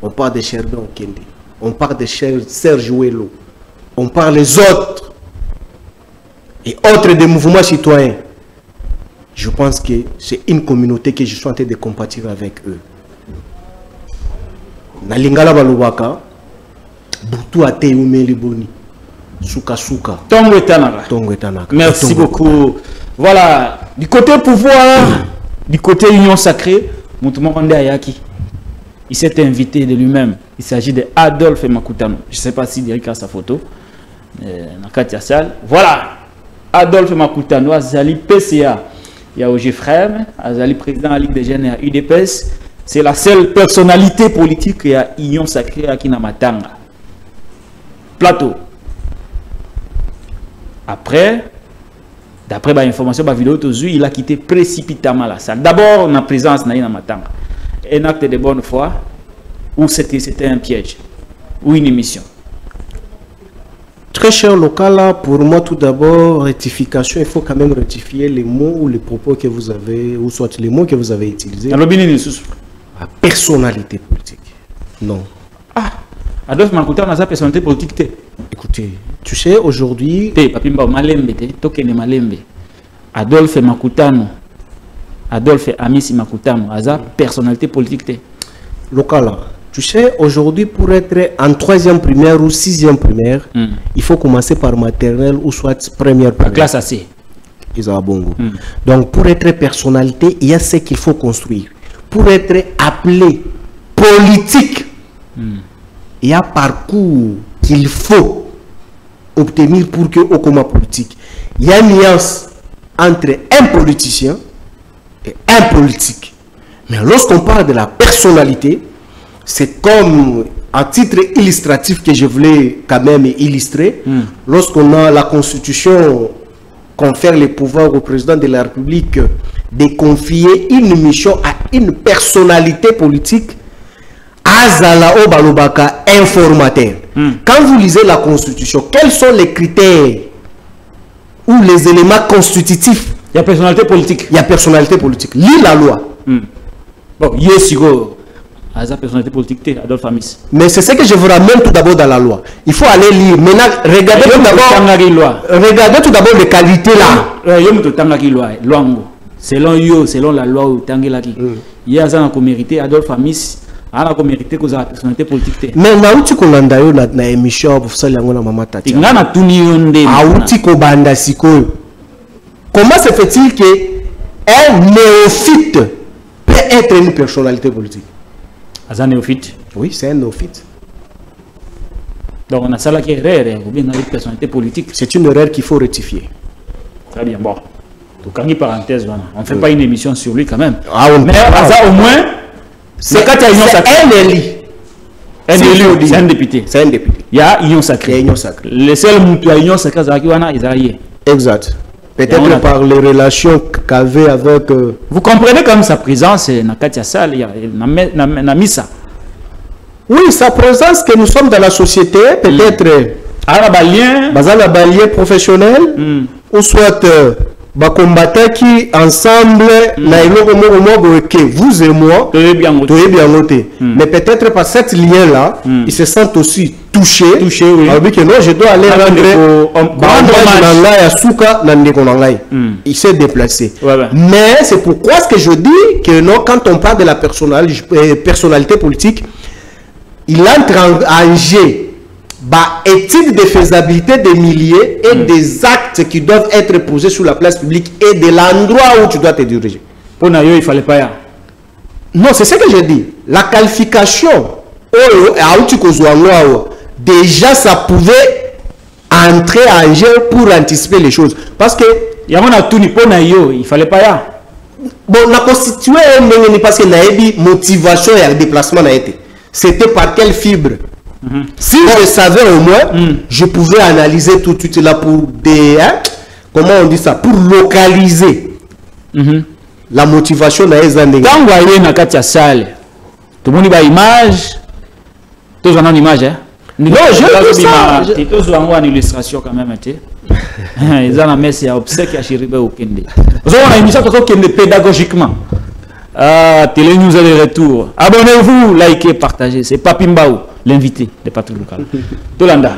[SPEAKER 2] on parle de Gerbe Okende, on parle de Serge Ouello, on parle des autres et autres des mouvements citoyens. Je pense que c'est une communauté que je suis en train de compatir avec eux. Nalingala Balubaka, Boutou Ate Umeli Boni, Souka Souka.
[SPEAKER 1] Tongo Tanaka. Merci beaucoup. Voilà, du côté pouvoir, du côté union sacrée, Moutoumorande Ayaki, il s'est invité de lui-même. Il s'agit de Adolphe Makutano. Je ne sais pas si Derek a sa photo. Voilà, Adolphe Makutano, Azali PCA. Il y a Oje Frem, Azali président de la Ligue des jeunes à UDPS. C'est la seule personnalité politique qui a union sacrée à Kinamatanga. Plateau. Après, d'après l'information, il a quitté précipitamment la salle. D'abord, on a présence na Matanga. Un acte de bonne foi, ou c'était un piège, ou une émission.
[SPEAKER 2] Très cher local, pour moi tout d'abord, rectification, il faut quand même rectifier les mots ou les propos que vous avez, ou soit les mots que vous avez utilisés. La personnalité politique. Non.
[SPEAKER 1] Ah, Adolphe Makutano a sa personnalité politique.
[SPEAKER 2] Écoutez, tu sais, aujourd'hui...
[SPEAKER 1] Adolphe Makutano, Adolphe Amisi Makutano a sa personnalité politique.
[SPEAKER 2] Local, tu sais, aujourd'hui, pour être en 3e primaire ou 6e primaire, il faut commencer par maternelle ou soit première primaire.
[SPEAKER 1] La classe AC.
[SPEAKER 2] Donc, pour être personnalité, il y a ce qu'il faut construire. Pour être appelé politique, il y a un parcours qu'il faut obtenir pour que au coma politique. Il y a une nuance entre un politicien et un politique. Mais lorsqu'on parle de la personnalité, c'est comme un titre illustratif que je voulais quand même illustrer. Lorsqu'on a la Constitution confère les pouvoirs au président de la République de confier une mission à une personnalité politique, Azala Obalobaka, informateur. Quand vous lisez la Constitution, quels sont les critères ou les éléments constitutifs?
[SPEAKER 1] Il y a personnalité politique.
[SPEAKER 2] Il y a personnalité politique. Lis la loi.
[SPEAKER 1] Bon, Yesigo, Aza personnalité politique, Adolphe Amis.
[SPEAKER 2] Mais c'est ce que je vous ramène tout d'abord dans la loi. Il faut aller lire. Maintenant, regardez tout d'abord les qualités là.
[SPEAKER 1] Selon yo, selon la loi, il y a un mérité Adolphe Amis. On a mérité que la personnalité politique.
[SPEAKER 2] Mais nauti ko landa yo na émission pour ça yango na mama tati.
[SPEAKER 1] Ngana tuni yonde.
[SPEAKER 2] Auti ko banda siko. Comment se fait-il que un néophyte peut être une personnalité politique?
[SPEAKER 1] Un néophyte.
[SPEAKER 2] Oui, c'est un néophyte.
[SPEAKER 1] Donc on a ça là qui est erreur ou bien une personnalité politique.
[SPEAKER 2] C'est une erreur qu'il faut rectifier.
[SPEAKER 1] Très bien. Bon. Donc en parenthèse, voilà. On ne fait pas une émission sur lui quand même.
[SPEAKER 2] Mais
[SPEAKER 1] ça au moins. C'est quand il y a union sacrée. Un élu, c'est un député.
[SPEAKER 2] C'est un député.
[SPEAKER 1] Il y a union sacrée. Les seuls qui ont union sacrée, c'est
[SPEAKER 2] exact. Peut-être par les relations qu'avait avec...
[SPEAKER 1] Vous comprenez comme sa présence, Nakatia Sal, il y a Missa.
[SPEAKER 2] Oui, sa présence que nous sommes dans la société, peut-être... Balien professionnel, ou soit... combattants qui ensemble que vous et moi mais peut-être par cette lien là ils se sentent aussi touchés oui. Alors que non, je dois aller rendre il s'est déplacé mais c'est pourquoi ce que je dis que non, quand on parle de la personnalité politique, il entre en jeu étude de faisabilité des milliers et des actes qui doivent être posés sur la place publique et de l'endroit où tu dois te diriger.
[SPEAKER 1] Pour Nayo, il fallait pas.
[SPEAKER 2] Non, c'est ce que je dis. La qualification, déjà ça pouvait entrer en jeu pour anticiper les choses. Parce que
[SPEAKER 1] il fallait pas.
[SPEAKER 2] Bon, on a constitué parce que la motivation et le déplacement n'a été. C'était par quelle fibre? Si je savais au moins, je pouvais analyser tout de suite là pour des... comment on dit ça? Pour localiser la motivation dans les années.
[SPEAKER 1] Quand vous voyez dans Katia Sale, tout le monde a une image. Tout le monde a une image.
[SPEAKER 2] Non, je dis ça.
[SPEAKER 1] Tout le monde a une illustration quand même. Ils ont la messe à obsèque à Chiribe au Kende. Vous avez une émission pédagogiquement. Télé News est de retour. Abonnez-vous, likez, partagez. C'est Papi Mbao, l'invité de Patrick Local. Tolanda.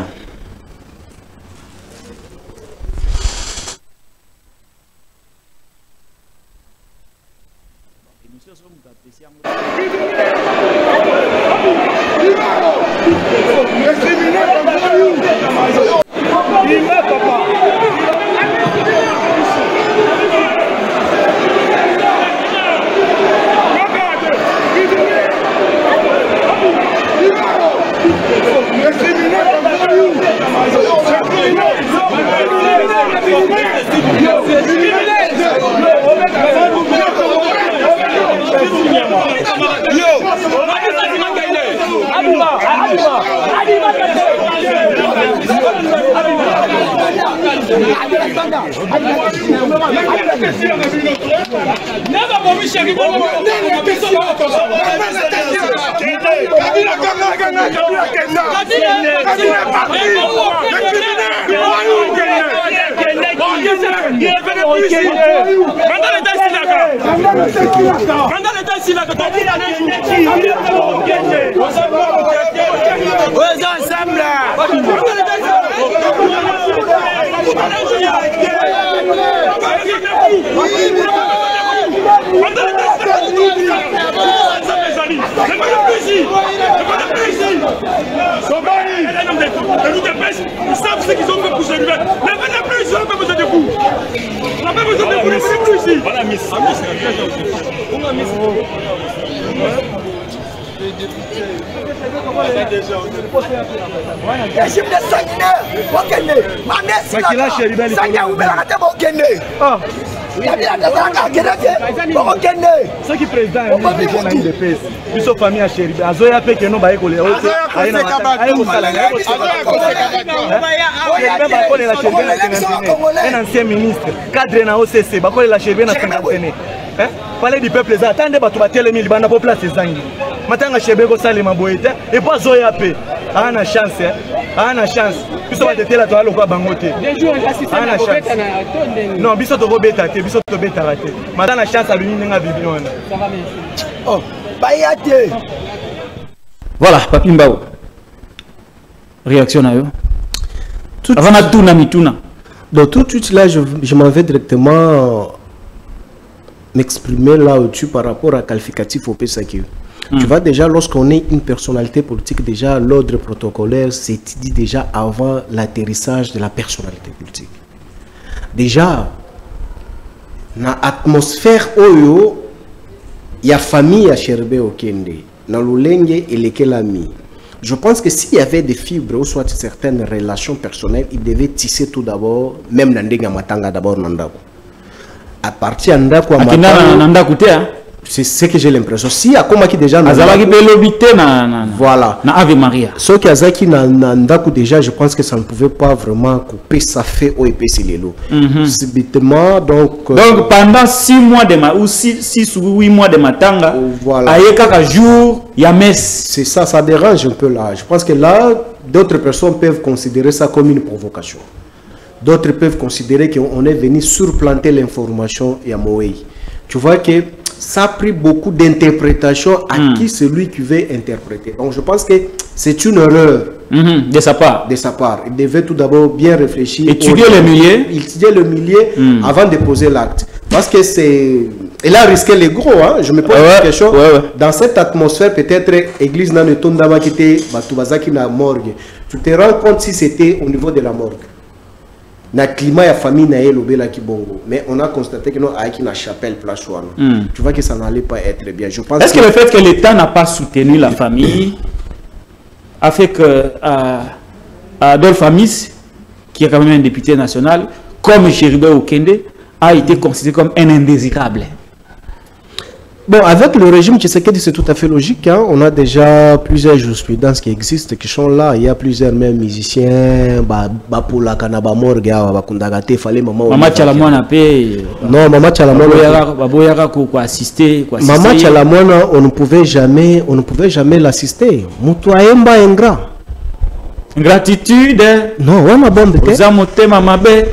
[SPEAKER 5] Ils savent ce qu'ils ont fait pour se lever. Ne venez plus, ils n'ont pas besoin de vous. On n'a pas besoin de vous, ne venez plus ici. Voilà, Miss.
[SPEAKER 4] Régime de sanguinaire, ma mère, c'est la sanguinaire, vous me la ratez, mon Ce qui président est de paix. Puis sa famille a chéri. Azoya peut que non ba école. Un ancien ministre, cadre na OCC, ba la chéri na cinquantaine. Parler du peuple ça attendez ba to batele mili bana po place zangi. Matanga chéri ko salema boyete et pas Azoya peut. Ana chance, ana chance. Biso ba tetela to aloko bangote. Ana chance. Non, biso to beta te, biso to beta raté. Matanga chance a l'uni nga bibi wana. Ça va merci. Oh, bayate.
[SPEAKER 1] Voilà, Papi Mbao. Réaction à eux. Avant la touna mituna.
[SPEAKER 2] Donc tout de suite là, je m'en vais directement m'exprimer là-dessus par rapport à qualificatif au PSAQ. Tu vois déjà, lorsqu'on est une personnalité politique, déjà l'ordre protocolaire c'est dit déjà avant l'atterrissage de la personnalité politique. Déjà, dans l'atmosphère oyo, il y a famille à Cherbe Okende, dans l'Olenge et l'Ekelami. Je pense que s'il y avait des fibres ou soit certaines relations personnelles, il devait tisser tout d'abord, même Nandega Matanga d'abord Nandako. À partir de Nandako, c'est ce que j'ai l'impression. Si il y a comme qui déjà voilà.
[SPEAKER 1] Na Ave Maria.
[SPEAKER 2] Ce qui a Zaki Nandako déjà, je pense que ça ne pouvait pas vraiment couper sa fait au épais Lélo. Subitement, donc
[SPEAKER 1] pendant 6 mois de ma ou 6 ou 8 mois de matanga,
[SPEAKER 2] voilà.
[SPEAKER 1] À jour, il y a messe.
[SPEAKER 2] C'est ça, ça dérange un peu là. Je pense que là, d'autres personnes peuvent considérer ça comme une provocation. D'autres peuvent considérer qu'on est venu surplanter l'information et à Moïse. Tu vois que ça a pris beaucoup d'interprétation à qui celui qui veut interpréter. Donc je pense que c'est une erreur
[SPEAKER 1] de sa part.
[SPEAKER 2] De sa part. Il devait tout d'abord bien réfléchir.
[SPEAKER 1] Étudier le milieu.
[SPEAKER 2] Étudier le milieu avant de poser l'acte. Parce que c'est... Il a risqué les gros. Hein? Je me pose une question. Dans cette atmosphère, peut-être, l'église n'a ne tombe pas quitté Batubazaki na morgue. Tu te rends compte si c'était au niveau de la morgue. Na climat ya famille na elobela kibongo, mais on a constaté que non aiki na chapelle place wana. Tu vois que ça n'allait pas être bien. Je pense.
[SPEAKER 1] Est-ce que le fait que l'État n'a pas soutenu la famille a fait que Adolphe Amis, qui est quand même un député national, comme Cherbe Okende, a été considéré comme un indésirable?
[SPEAKER 2] Bon, avec le régime Tshisekedi, c'est tout à fait logique. Hein? On a déjà plusieurs jurisprudences qui existent, qui sont là. Il y a plusieurs même musiciens. Bapula Kanaba Morga, Bakundagate, fallait maman.
[SPEAKER 1] Maman Tchalamouana paye.
[SPEAKER 2] Non, Maman Tchalamouana.
[SPEAKER 1] Baboyara quoi assister.
[SPEAKER 2] Maman Tchalamouana, on ne pouvait jamais l'assister. Moutouaemba ingrat.
[SPEAKER 1] Gratitude.
[SPEAKER 2] Non, on a bombe.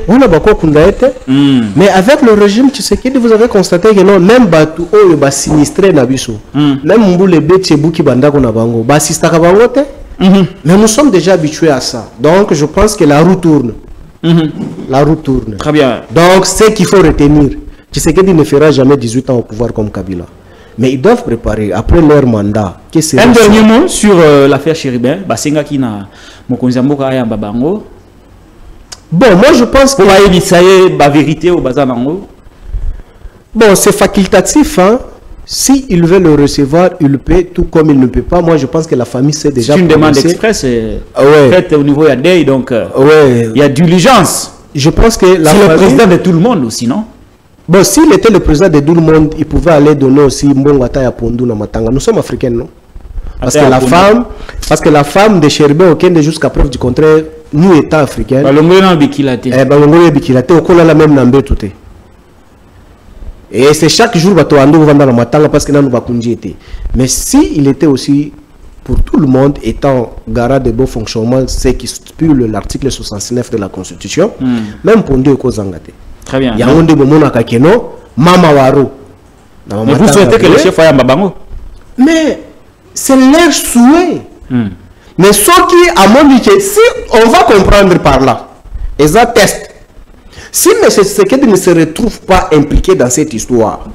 [SPEAKER 2] On a beaucoup kundaete. Mais avec le régime Tshisekedi, vous avez constaté que non, même Batu Oyo ba sinistré Nabiso. Même Mboule Beti Buki Bandako na bango, ba sistaka bango te. Mais nous sommes déjà habitués à ça. Donc je pense que la roue tourne. La roue tourne.
[SPEAKER 1] Très bien.
[SPEAKER 2] Donc ce qu'il faut retenir, Tshisekedi ne fera jamais 18 ans au pouvoir comme Kabila. Mais ils doivent préparer après leur mandat.
[SPEAKER 1] Un dernier mot sur l'affaire Chéribin. Basenga qui na Mokonzamboka aya babango.
[SPEAKER 2] Bon, moi je pense que
[SPEAKER 1] la vérité au bazanango.
[SPEAKER 2] Bon, c'est facultatif. Hein? Si il veut le recevoir, il le peut, tout comme il ne peut pas. Moi je pense que la famille s'est déjà.
[SPEAKER 1] C'est une demande express faite au niveau Yadei, donc il y a diligence.
[SPEAKER 2] Je pense que la
[SPEAKER 1] famille... le président de tout le monde aussi, non?
[SPEAKER 2] Bon, s'il était le président de tout le monde, il pouvait aller donner aussi Mbongata ya Pondu na Matanga. Nous sommes africains, non? Parce que la femme de Cherbe Okende, jusqu'à preuve du contraire, nous étant africains. Et c'est chaque jour que nous vendre la Matanga parce que nous va kunjete. Mais si il était aussi pour tout le monde étant garant de bon fonctionnement, c'est qui stipule l'article 69 de la Constitution, même Pondu et Kozangate.
[SPEAKER 1] Très bien.
[SPEAKER 2] Mais
[SPEAKER 1] vous souhaitez que le chef aille en Babango?
[SPEAKER 2] Mais c'est leur souhait. Mais ce qui, à mon avis, si on va comprendre par là, et ça teste, si M. Tshisekedi ne se retrouve pas impliqué dans cette histoire,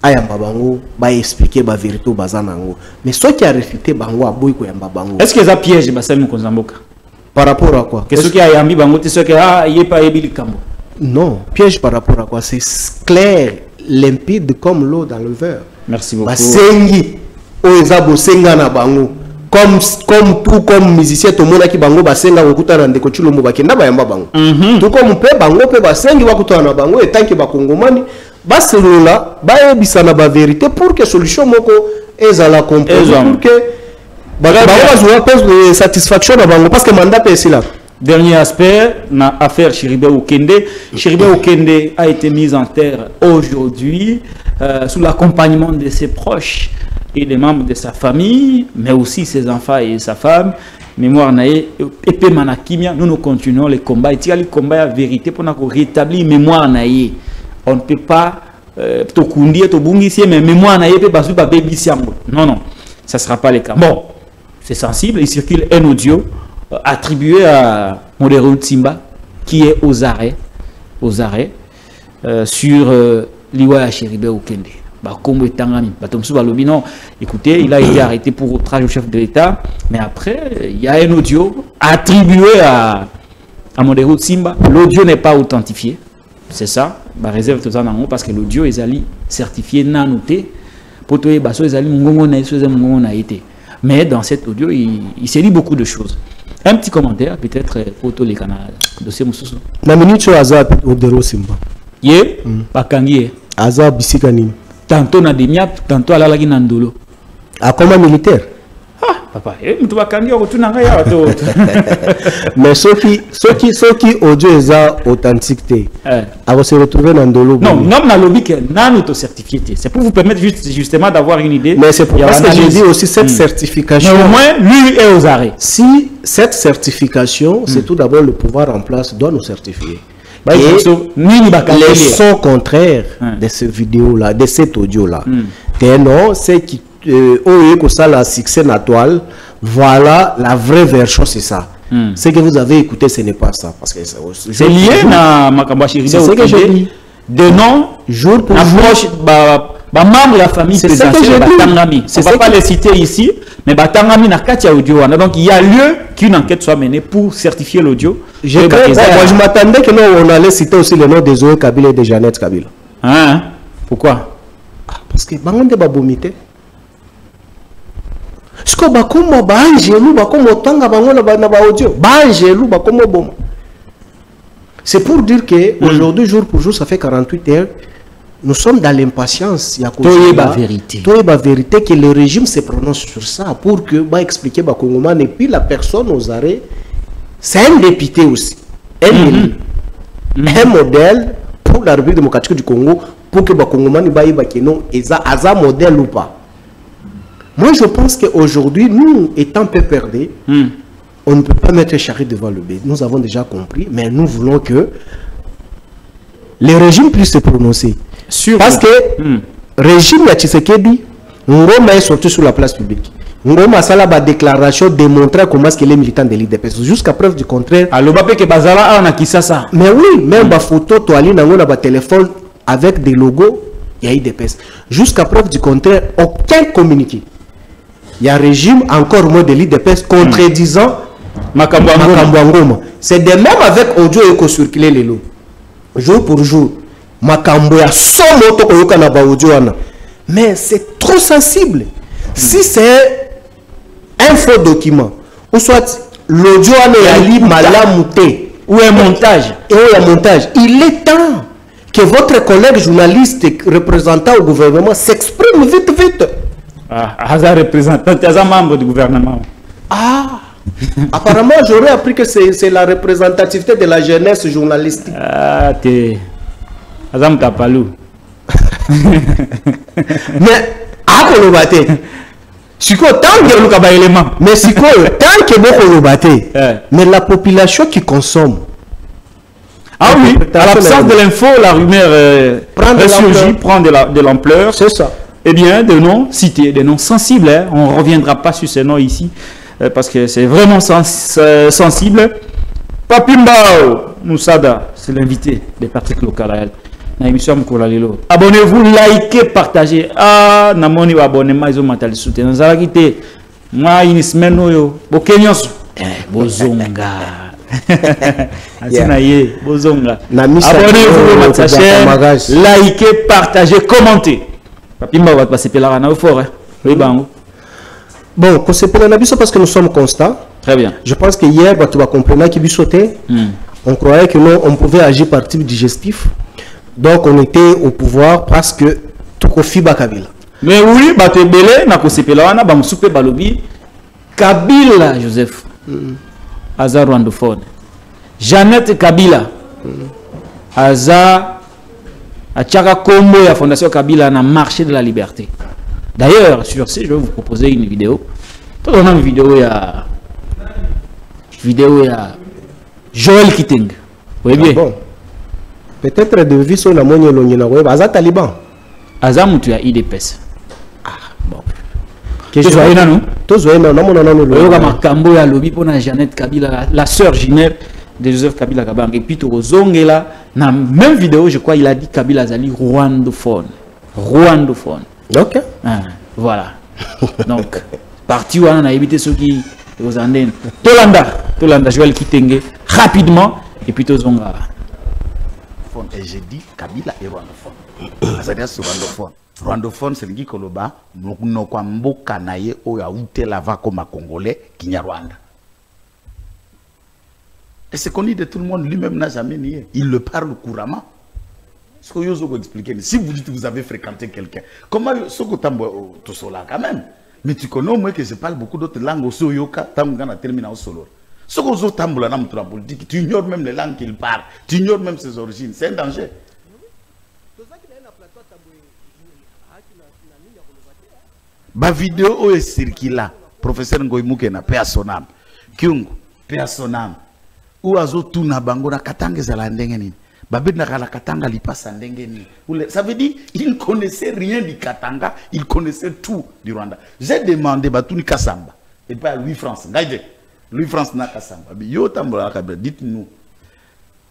[SPEAKER 2] aille en Babango, va expliquer la vérité au Bazanango. Mais ce qui a réfuté Bango à Bouyko et en Babango.
[SPEAKER 1] Est-ce que ça piège Bassam Konzamboka?
[SPEAKER 2] Par rapport à quoi?
[SPEAKER 1] Qu'est-ce qui a yambi Bango? C'est ce qui a pas ébi Kambo?
[SPEAKER 2] Non, piège par rapport à quoi? C'est clair, limpide comme l'eau dans le verre.
[SPEAKER 1] Merci beaucoup.
[SPEAKER 2] Basengi, Oezabo Senga na Bango. comme musicien tout monde qui bango basenga okuta na ndeko Tshilombo bakenda bayamba bango tout comme pe bango pe basengi bakuta na bango et tant que bakongomani baselula bayebisa na ba vérité pour que solution moko ezala comprendre pour que bango bazwa satisfaction na bango parce que mandat pe là.
[SPEAKER 1] Dernier aspect, na affaire Chéribé Okende. Chéribé Okende a été mise en terre aujourd'hui sous l'accompagnement de ses proches et des membres de sa famille, mais aussi ses enfants et sa femme. Mémoire nae épée manakimia, nous continuons les combats. Il y a les combats à vérité pour nous rétablir mémoire nae. On ne peut pas to kundi to bungi ici, mais mémoire nae peut pas pas baby siango. Non, ça sera pas le cas. Bon, c'est sensible. Il circule un audio attribué à Modero Tsimba qui est aux arrêts sur l'Iwa Chéribé Okende. Écoutez, il a été arrêté pour outrage au chef de l'État, mais après, il y a un audio attribué à Modero Tsimba. L'audio n'est pas authentifié, c'est ça, bah, réserve tout ça parce que l'audio est certifié nanoté, pour tout mais dans cet audio, il s'est dit beaucoup de choses. Un petit commentaire, peut-être, pour tous les canaux. Dossier Moussoussou.
[SPEAKER 2] La minute sur Azab Modero Tsimba.
[SPEAKER 1] Yé, Bakangi.
[SPEAKER 2] Azab Bisikani.
[SPEAKER 1] Tantôt na demiap, tantôt à la lagine Andolo.
[SPEAKER 2] À comment militaire?
[SPEAKER 1] Ah, papa, tu vas Bakangi, on retourne en Gaya.
[SPEAKER 2] Mais ceux qui audio est authenticité, à se retrouver dans Andolo.
[SPEAKER 1] Non, non, na lobby que nan auto-certifié. C'est pour vous permettre justement d'avoir une idée.
[SPEAKER 2] Mais c'est pour ça que j'ai dit aussi cette certification.
[SPEAKER 1] Mais au moins, lui est aux arrêts.
[SPEAKER 2] Si cette certification, c'est tout d'abord le pouvoir en place doit nous certifier.
[SPEAKER 1] Et
[SPEAKER 2] les sons contraires de cette vidéo-là, de cet audio-là, c'est qui ça la succès naturel. Voilà la vraie version, c'est ça. Ce que vous avez écouté, ce n'est pas ça. Parce que
[SPEAKER 1] c'est lié à Makamba Chéribé.
[SPEAKER 2] C'est ce que j'ai dit.
[SPEAKER 1] De nom,
[SPEAKER 2] jour pour jour.
[SPEAKER 1] Membre de la famille présidentielle, Batangami. On ne va pas les citer ici, mais Batangami n'a qu'à audio. Donc il y a lieu qu'une enquête soit menée pour certifier l'audio.
[SPEAKER 2] Moi je m'attendais que nous on allait citer aussi le nom de Zoé Kabila et de Jeannette Kabila.
[SPEAKER 1] Hein? Pourquoi?
[SPEAKER 2] Parce que Bangonde Babomité. Ce que Bakomo Bangelou, Bakomo Tanga Bangola Banaba audio. Bangelou, Bakomo Bom. C'est pour dire que aujourd'hui, jour pour jour, ça fait 48 heures. Nous sommes dans l'impatience. Il y a
[SPEAKER 1] vérité.
[SPEAKER 2] Vérité que le régime se prononce sur ça pour que expliquer Bakongoman et puis la personne aux arrêts, c'est un député aussi, un modèle pour la République démocratique du Congo pour que Bakongoman ait un modèle ou pas. Moi je pense qu'aujourd'hui, nous étant peu perdus, on ne peut pas mettre charrue devant le bœuf. Nous avons déjà compris, mais nous voulons que le régime puisse se prononcer. Parce que le régime de Tshisekedi, Ngoma est sorti sur la place publique. Ngoma a la déclaration démontrant comment est-ce que les militants de l'IDPS. Jusqu'à preuve du contraire. Mais oui, même ma photo, toile, na téléphone avec des logos, il y a IDPS. Jusqu'à preuve du contraire, aucun communiqué. Il y a un régime encore moins de l'IDPS contredisant Makambo Ngoma. C'est de même avec audio et circulé les lots. Jour pour jour. Makambo ya son moto koyoka na ba audio wana. Mais c'est trop sensible. Si c'est un faux document, ou soit l'audio est malamouté, ou un montage, il est temps que votre collègue journaliste représentant au gouvernement s'exprime vite.
[SPEAKER 1] Hazard représentant, Hazard membre du gouvernement.
[SPEAKER 2] Apparemment, j'aurais appris que c'est la représentativité de la jeunesse journalistique.
[SPEAKER 1] Hazard Tapalou.
[SPEAKER 2] Mais, mais la population qui consomme.
[SPEAKER 1] Ah oui, à l'absence de l'info, la rumeur prend de l'ampleur. C'est ça. Eh bien, des noms cités, des noms sensibles. Hein. On ne reviendra pas sur ces noms ici, parce que c'est vraiment sensible. Papimbao Moussada, c'est l'invité des Patrick Local. Abonnez-vous, likez, partagez. Ah, namoni wa abonnement, ils ont matali soutien. Nous allons quitter. Moi, une semaine, Bokenyos. Bozonga. Bozonga. Abonnez-vous à ma chaîne. Likez, partagez, commentez. Papimba va passer par la rana au fort. Oui, bango.
[SPEAKER 2] Bon, Kosepela Nabiso parce que nous sommes constants.
[SPEAKER 1] Très bien.
[SPEAKER 2] Je pense que hier, tu vas comprendre qu'il sautait. On croyait que non, on pouvait agir par type digestif. Donc on était au pouvoir parce que tout Kofiba Kabila.
[SPEAKER 1] Mais oui, bato belé na Kosepela wana ba musupe balobi Kabila Joseph. Aza rwandophone. Jeannette Kabila. Aza Achaka Kombo ya Fondation Kabila na marché de la liberté. D'ailleurs, sur ce, je vais vous proposer une vidéo. Tout on a une vidéo ya Joël Kiteng. Vous voyez bien?
[SPEAKER 2] Bon. Peut-être de vie sur la monnaie l'ongina web. Aza Taliban.
[SPEAKER 1] Aza mutu ya IDPS.
[SPEAKER 2] Ah bon.
[SPEAKER 1] Que je vois là non?
[SPEAKER 2] Tous voyez non non non non.
[SPEAKER 1] Oyoka makambo ya lobi pona Jeannette Kabila, la sœur jumelle de Joseph Kabila Kabang. Et puis Torozongela, dans la même vidéo, je crois il a dit Kabila Zali rwandophone. Rwandophone.
[SPEAKER 2] Ok.
[SPEAKER 1] Ah, voilà. Donc, parti où on a évité ceux qui aux Andennes. Tolanda, Joël Kitenge, rapidement, et puis Tozonga.
[SPEAKER 6] Et j'ai dit Kabila est rwandophone. C'est-à-dire c'est rwandophone. Rwandophone, c'est le Koloba, nous sommes Kanaye, ou ya outé la va comme Congolais, qui n'y a Rwanda. Et c'est connu de tout le monde, lui-même n'a jamais nié. Il le parle couramment. Ce que je vais vous expliquer, si vous dites que vous avez fréquenté quelqu'un, comment ce que tu es là quand même? Mais tu connais au moins que je parle beaucoup d'autres langues aussi au Yoka, tu as terminé au solo. Ce que vous avez dans la politique, tu ignores même les langues qu'il parle, tu ignores même ses origines, c'est un danger. Ma vidéo est circulée, professeur Ngoïmouke na paix à son âme, Kyungu, paix à son âme, ou azo tuna bango na katange zalandengeni. Katanga ça veut dire il ne connaissait rien du Katanga, il connaissait tout du Rwanda. J'ai demandé Batouni Kassamba et pas Louis France. Louis France n'a Kassamba. Dites-nous,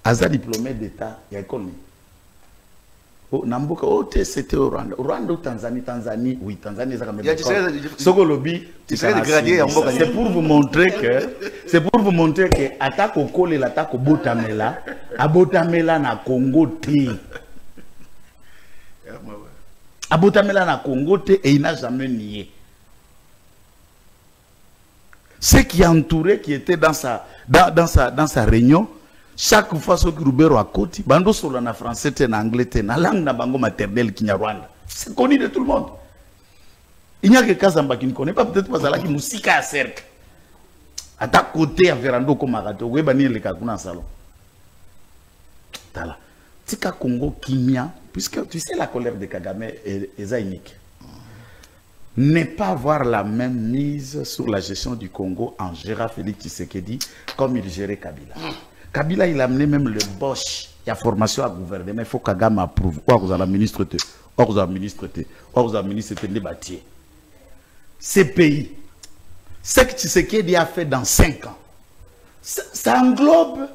[SPEAKER 6] Aza diplômé d'État, il y a école. Oh, Namboka, oh, c'était au Rwanda. Rwanda ou Tanzanie, oui, Tanzanie, c'est pour vous montrer que, attaque au col et l'attaque au Botamela, à Botamela na Congo T. À Botamela na Congo T, et il n'a jamais nié. Ce qui a entouré, qui était dans sa réunion, chaque fois que Roubero a côté, bando solo na français, na anglais, na langue na bango maternelle qui n'y a Rwanda. C'est connu de tout le monde. Il n'y a que Kazamba qui ne connaît pas, peut-être pas qui Moussika à cercle. À ta côté, à Verando comme Marato, où est banni le Kakuna salon. Tala. Tika Congo Kimia, puisque tu sais la colère de Kagame est zaïnique. Ne pas avoir la même mise sur la gestion du Congo en gérant Félix Tshisekedi comme il gérait Kabila. Kabila, il a amené même le Bosch. Il y a formation à gouvernement. Il faut que Kagame approuve. Or, vous avez la ministre. Or, vous avez la ministre. Or, vous avez la ministre de bâtir. Ces pays, ce que Tshisekedi a fait dans 5 ans, ça englobe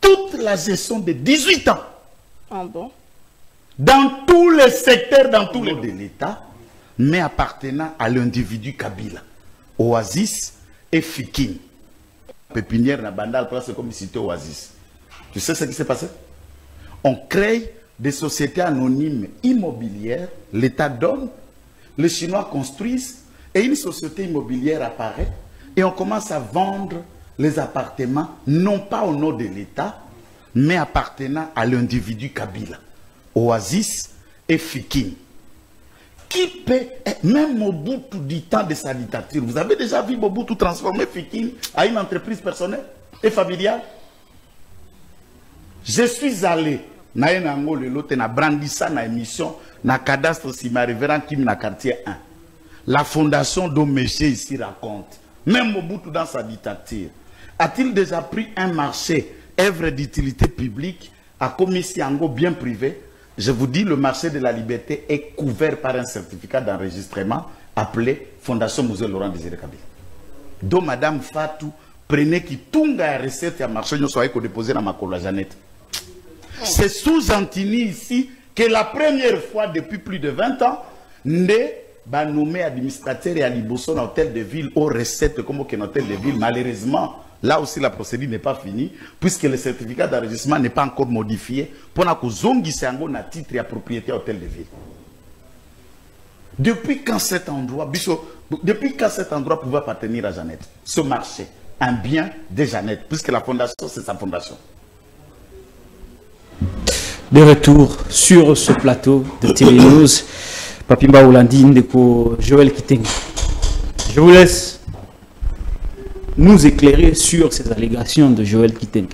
[SPEAKER 6] toute la gestion de 18 ans.
[SPEAKER 7] Ah bon?
[SPEAKER 6] Dans tous les secteurs, dans tous les de l'État, mais appartenant à l'individu Kabila. Oasis et Fikin. Pépinière na Bandal, c'est comme cité Oasis. Tu sais ce qui s'est passé? On crée des sociétés anonymes immobilières, l'État donne, les Chinois construisent, et une société immobilière apparaît, et on commence à vendre les appartements, non pas au nom de l'État, mais appartenant à l'individu Kabila. Oasis et Fikin. Qui peut, même Mobutu du temps de sa dictature, vous avez déjà vu Mobutu transformer Fikin à une entreprise personnelle et familiale? Je suis allé, na brandissa na émission, na cadastre Sima Révérend Kim na quartier 1. La fondation dont monsieur ici raconte, même Mobutu dans sa dictature, a-t-il déjà pris un marché, œuvre d'utilité publique, à commissionner bien privé? Je vous dis, le marché de la liberté est couvert par un certificat d'enregistrement appelé Fondation Musée Laurent Désiré Kabila. Donc, Madame Fatou, prenez qui tunga la recette à marché, nous soyez déposé dans ma colla Jeannette. C'est sous Antini ici que la première fois depuis plus de 20 ans, bah, nommé administrateur et à Liboso dans l'hôtel de ville aux recettes comme au hôtel de ville. Malheureusement, là aussi la procédure n'est pas finie, puisque le certificat d'enregistrement n'est pas encore modifié pour que Zongi Sango na titre et à propriété hôtel de ville. Depuis quand cet endroit, depuis quand cet endroit pouvait appartenir à Jeannette? Ce marché, un bien de Jeannette, puisque la fondation, c'est sa fondation.
[SPEAKER 1] De retour sur ce plateau de Télénews, Papimba Oulandine de Joël Kitenge. Je vous laisse nous éclairer sur ces allégations de Joël Kitenge.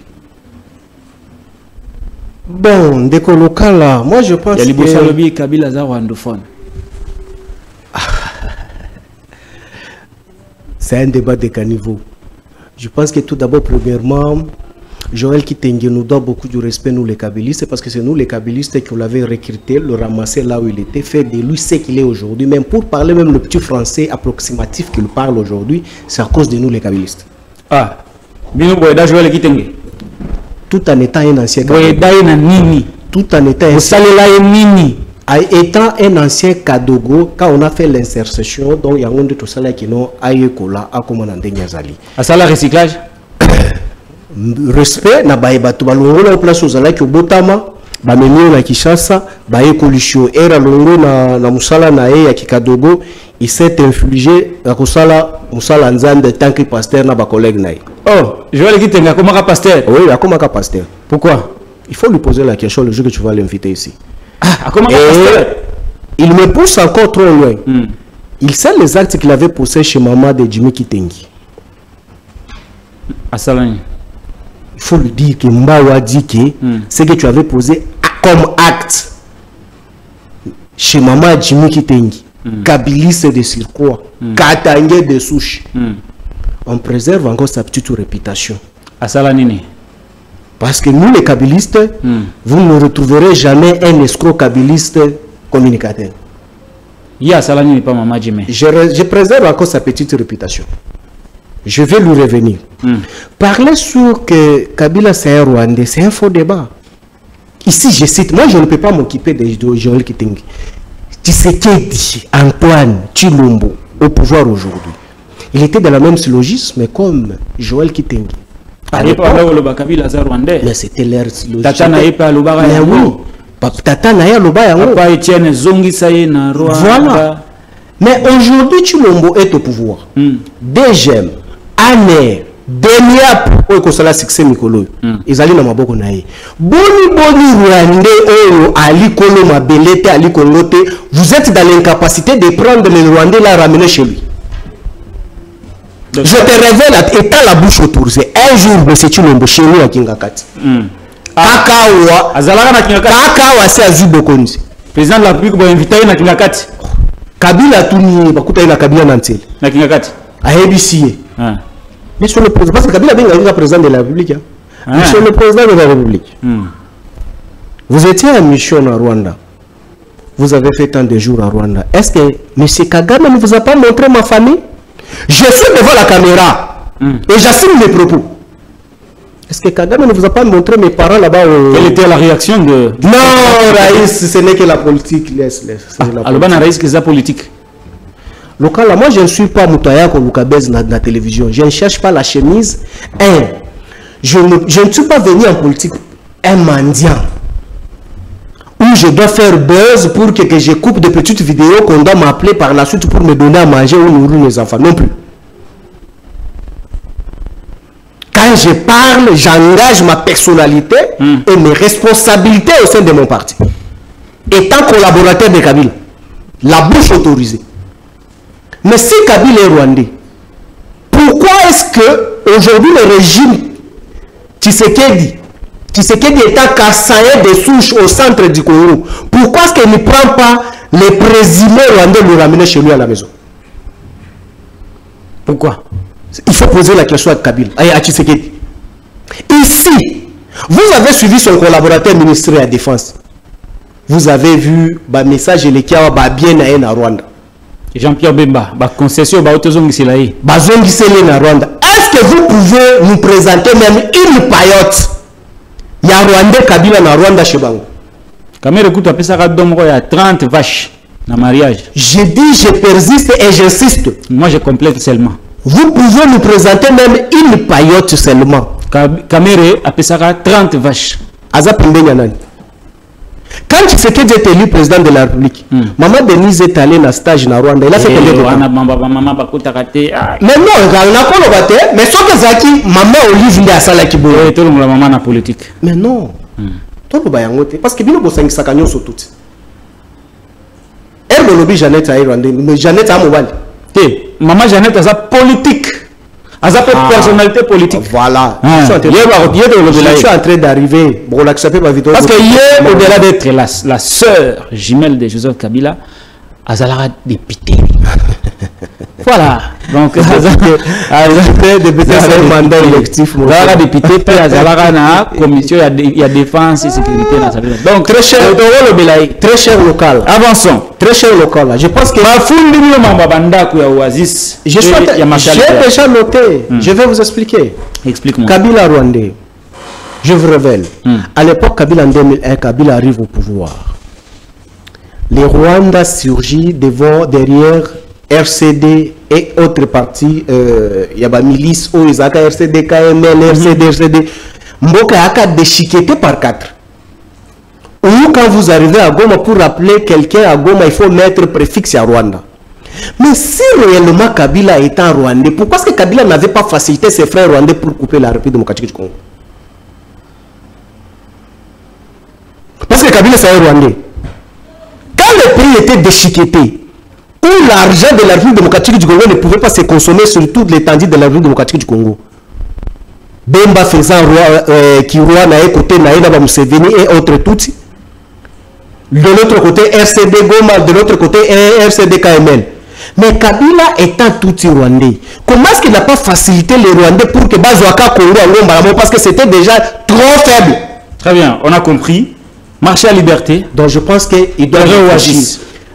[SPEAKER 2] Bon, de Kolokala, moi je pense
[SPEAKER 1] que... Kabila Zawandophone.
[SPEAKER 2] C'est un débat de caniveau. Je pense que tout d'abord, premièrement, Joël Kitenge nous doit beaucoup de respect, nous les kabylistes, parce que c'est nous les kabylistes qui l'avons recruté, le ramasser là où il était, fait de lui ce qu'il est aujourd'hui. Même pour parler même le petit français approximatif qu'il parle aujourd'hui, c'est à cause de nous les kabylistes.
[SPEAKER 1] Ah, Bino Boyeda Joël Kitenge.
[SPEAKER 2] Tout en étant un ancien
[SPEAKER 1] Nini.
[SPEAKER 2] Tout en étant un ancien Kadogo, quand on a fait l'insertion, donc il y a un de tout ça qui n'ont aïekola à comment on a zali.
[SPEAKER 1] À ça, le recyclage?
[SPEAKER 2] Respect, na baïbatu, balongo na place aux alaki au botama, bamenio na Kishasa, baïekolisho, era longo na musala na ya Kikadogo, il s'est infligé à Kusala, musala nzande, tant que pasteur na ba collègue na.
[SPEAKER 1] Oh, Joël Kitenge, comment un pasteur?
[SPEAKER 2] Oui, il a comme un pasteur.
[SPEAKER 1] Pourquoi?
[SPEAKER 2] Il faut lui poser la question le jour que tu vas l'inviter ici.
[SPEAKER 1] Ah, comment un pasteur?
[SPEAKER 2] Il me pousse encore trop loin. Il sait les actes qu'il avait posés chez maman de Jimmy Kitenge.
[SPEAKER 1] Assalani.
[SPEAKER 2] Il faut lui dire que Mbawa dit que ce que tu avais posé comme acte chez maman Jimmy Kitenge, Kabiliste de surcroît, Katangé de souche. On préserve encore sa petite réputation.
[SPEAKER 1] Assalanini.
[SPEAKER 2] Parce que nous les kabylistes, vous ne retrouverez jamais un escroc kabyliste communicateur.
[SPEAKER 1] Assalanini pas maman Jimmy.
[SPEAKER 2] Je préserve encore sa petite réputation. Je vais lui revenir. Parler sur que Kabila c'est un Rwandais, c'est un faux débat. Ici, je cite, moi je ne peux pas m'occuper de Joël Kitenge. Tshisekedi, Antoine Tshilombo, au pouvoir aujourd'hui. Il était dans la même syllogisme comme Joël Kitenge. Mais c'était l'air syllogisme. Tata Naya Loba. Voilà. Mais aujourd'hui, Tshilombo est au pouvoir. DGM, ANER, DENIAP, Oekosala succès Mikolo. Ils allaient dans ma boko naïe. Boni Rwandais, Ali Kolo Mabelete, Ali Kongote, vous êtes dans l'incapacité de prendre le Rwandais la ramener chez lui. Je te révèle, étant la bouche autorisée, un jour, M. Tshilombo chez nous à Kingakati. Kakawa, c'est à Zubokonzi.
[SPEAKER 1] Président de la République va inviter à Kingakati.
[SPEAKER 2] Kabila Touni, Bakuta na Kabila Nantel.
[SPEAKER 1] Na Kingakati.
[SPEAKER 2] À ABC. Monsieur le président, parce que Kabila est le président de la République. Monsieur le président de la République. Vous étiez en mission à Rwanda. Vous avez fait tant de jours à Rwanda. Est-ce que M. Kagame ne vous a pas montré ma famille? Je suis devant la caméra et j'assume mes propos. Est-ce que Kagame ne vous a pas montré mes parents là-bas?
[SPEAKER 1] Quelle était la réaction de...
[SPEAKER 2] Non, Raïs, ce n'est que la politique.
[SPEAKER 1] Alors, Raïs, c'est la politique.
[SPEAKER 2] Local, moi, je ne suis pas Moutaya comme Loukabez dans la télévision. Je ne cherche pas la chemise. Je ne suis pas venu en politique un mendiant. Où je dois faire buzz pour que je coupe de petites vidéos qu'on doit m'appeler par la suite pour me donner à manger ou nourrir mes enfants. Non plus. Quand je parle, j'engage ma personnalité et mes responsabilités au sein de mon parti. Étant collaborateur de Kabila, la bouche autorisée. Mais si Kabila est rwandais, pourquoi est-ce que aujourd'hui le régime Tshisekedi étant Kassaye de souche au centre du Congo, pourquoi est-ce qu'il ne prend pas les présumés rwandais le ramener chez lui à la maison? Pourquoi? Il faut poser la question à Kabila, à Tshisekedi. Ici, vous avez suivi son collaborateur ministre de la Défense. Vous avez vu le message de l'Ekia bien à Rwanda.
[SPEAKER 1] Jean-Pierre Bemba, concession na
[SPEAKER 2] Rwanda. Est-ce que vous pouvez nous présenter même une paillote? Il y a Rwandais Kabila na Rwanda chez Bango.
[SPEAKER 1] Kamere écoute après ça il y a 30 vaches dans mariage.
[SPEAKER 2] Je dis, je persiste et j'insiste.
[SPEAKER 1] Moi je complète seulement.
[SPEAKER 2] Vous pouvez nous présenter même une paillote seulement.
[SPEAKER 1] Kamere après ça 30 vaches.
[SPEAKER 2] Aza pembe nani. Quand Tshisekedi est élu président de la République, Maman Denise est allée dans stage en Rwanda. Il a fait combien de temps? Mais non, il a pas le mais sauf que Zaki, Maman Olive n'est à Salaki Boy.
[SPEAKER 1] Maman na politique.
[SPEAKER 2] Mais non. Parce que Bino Bosangi Sakanyo sont toutes. Elle me lobby Jeannette à Rwanda, mais Jeannette a mobile.
[SPEAKER 1] Maman Jeannette a sa politique. A sa personnalité politique.
[SPEAKER 2] Voilà. Je suis en train d'arriver. Bon, l'accepter ma vidéo.
[SPEAKER 1] Parce que hier, au-delà d'être la sœur jumelle de Joseph Kabila, Azalara député. Voilà. Donc, Azalara député, puis Azalara na commission, il y a défense et sécurité. Donc, très cher local. Avançons.
[SPEAKER 2] Très cher local. Je pense que j'ai déjà noté. Je vais vous expliquer.
[SPEAKER 1] Explique-moi.
[SPEAKER 2] Kabila Rwandais. Je vous révèle. À l'époque, Kabila en 2001, Kabila arrive au pouvoir. Les Rwandais surgit derrière RCD et autres partis. Il y a des milices, RCD, KML, RCD. Mboka a déchiqueté par 4. Ou quand vous arrivez à Goma pour rappeler quelqu'un à Goma, il faut mettre préfixe à Rwanda. Mais si réellement Kabila est un Rwandais, pourquoi est-ce que Kabila n'avait pas facilité ses frères rwandais pour couper la République démocratique du Congo? Parce que Kabila c'est un Rwandais. Quand le pays était déchiqueté, où l'argent de la République démocratique du Congo ne pouvait pas se consommer sur toute l'étendue de la République démocratique du Congo, Bemba faisant Kiroua na côté Naïda Museveni et autres Tutsi. De l'autre côté, RCD Goma, de l'autre côté, RCD KML. Mais Kabila étant Tutsi Rwandais, comment est-ce qu'il n'a pas facilité les Rwandais pour que Bazouaka Congo en parce que c'était déjà trop faible?
[SPEAKER 1] Très bien, on a compris. Marché à liberté.
[SPEAKER 2] Donc je pense qu'il doit réagir.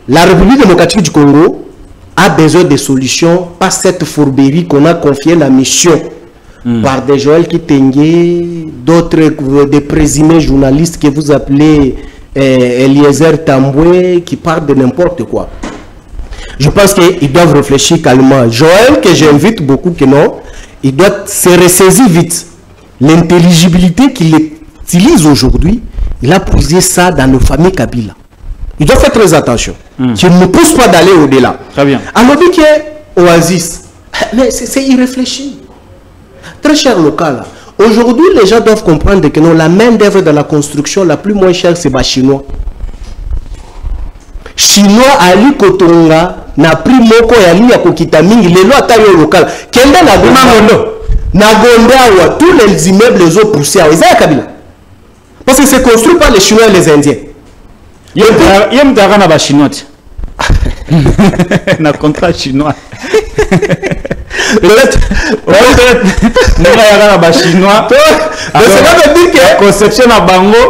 [SPEAKER 2] La République démocratique du Congo a besoin de solutions, pas cette fourberie qu'on a confié la mission par des Joël Kitenge, d'autres des présumés journalistes que vous appelez Eliezer Tamboué, qui parlent de n'importe quoi. Je pense qu'ils doivent réfléchir calmement. Joël, que j'invite beaucoup, que non, il doit se ressaisir vite. L'intelligibilité qu'il utilise aujourd'hui, il a posé ça dans nos familles Kabila. Il doit faire très attention. Qu'il ne pousse pas d'aller au-delà.
[SPEAKER 1] Très bien.
[SPEAKER 2] Alors, dit que Oasis, mais c'est irréfléchi. Très cher local. Aujourd'hui, les gens doivent comprendre que non, la main-d'œuvre de la construction la plus moins chère, c'est les Chinois. Chinois, Ali Kotonga, n'a pris moko et Ali Yakokitamingi, les lois taillent local. Quel est la Nagondo? Nagonda, tous les immeubles, les eaux poussées, parce que c'est construit par les Chinois et les Indiens.
[SPEAKER 1] Il y a un chinois. Un contrat chinois. Peut-être chinois.
[SPEAKER 2] Cela veut dire que
[SPEAKER 1] conception à Bango,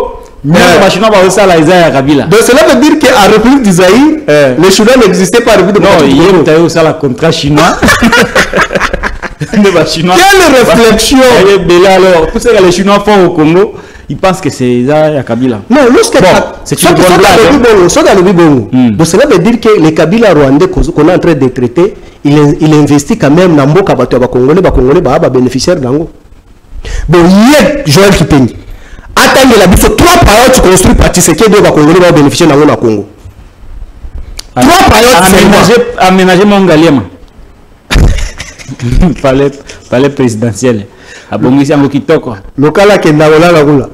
[SPEAKER 1] mais chinois va aussi à la Isaïe Kabila.
[SPEAKER 2] Donc cela veut dire qu'en République d'Isaïe, les Chinois n'existaient pas.
[SPEAKER 1] Non, il y a aussi un contrat chinois. Quelle
[SPEAKER 2] réflexion!
[SPEAKER 1] Alors, tout ce que les Chinois font au Congo, ils pensent que c'est Isaïe Kabila.
[SPEAKER 2] Non, c'est une bonne blague. Donc cela veut dire que les Kabila rwandais qu'on est en train de traiter, il investit quand même dans Mboka Congolais, bénéficiaires d'Ango. Bon, hier, Joël Kipengi. Attendez la bise, 3 paroles tu construis par Tshisekedi de Congolais va bénéficier dans le Congo. 3 paroles
[SPEAKER 1] aménager mon Galiema. Palais présidentiel. Abongisi yango kitoko.
[SPEAKER 2] Lokala kenda olala kula.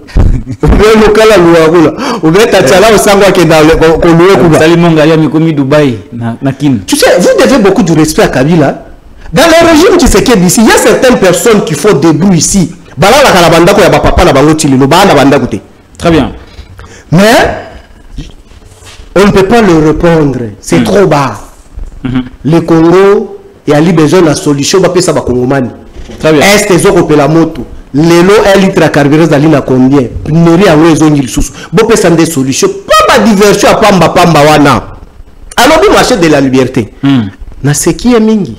[SPEAKER 2] Ube lokala luwa kula. Ube tachala osangwa kenda koluwe kula.
[SPEAKER 1] Sali mongalia mikomi Dubaï na kin.
[SPEAKER 2] Tu sais, vous devez beaucoup de respect à Kabila. Dans le régime Tshisekedi ici, il y a certaines personnes qui font des bruits ici. Balala kalabanda ko ya papa na bango tili, lo bana banda kote.
[SPEAKER 1] Très bien.
[SPEAKER 2] Mais on ne peut pas le répondre. C'est trop bas. Le Congo, il y a besoin de la solution, va payer ça ba Congomani.
[SPEAKER 1] Très bien.
[SPEAKER 2] Est-ce que vous la moto? Lelo 1 litre à carburant à combien? Pénurie à raison de sous. Bon, peut des solutions. Pas ma diversion à pamba wana. Alors, vous marchez de la liberté. Na ce qui est mingi.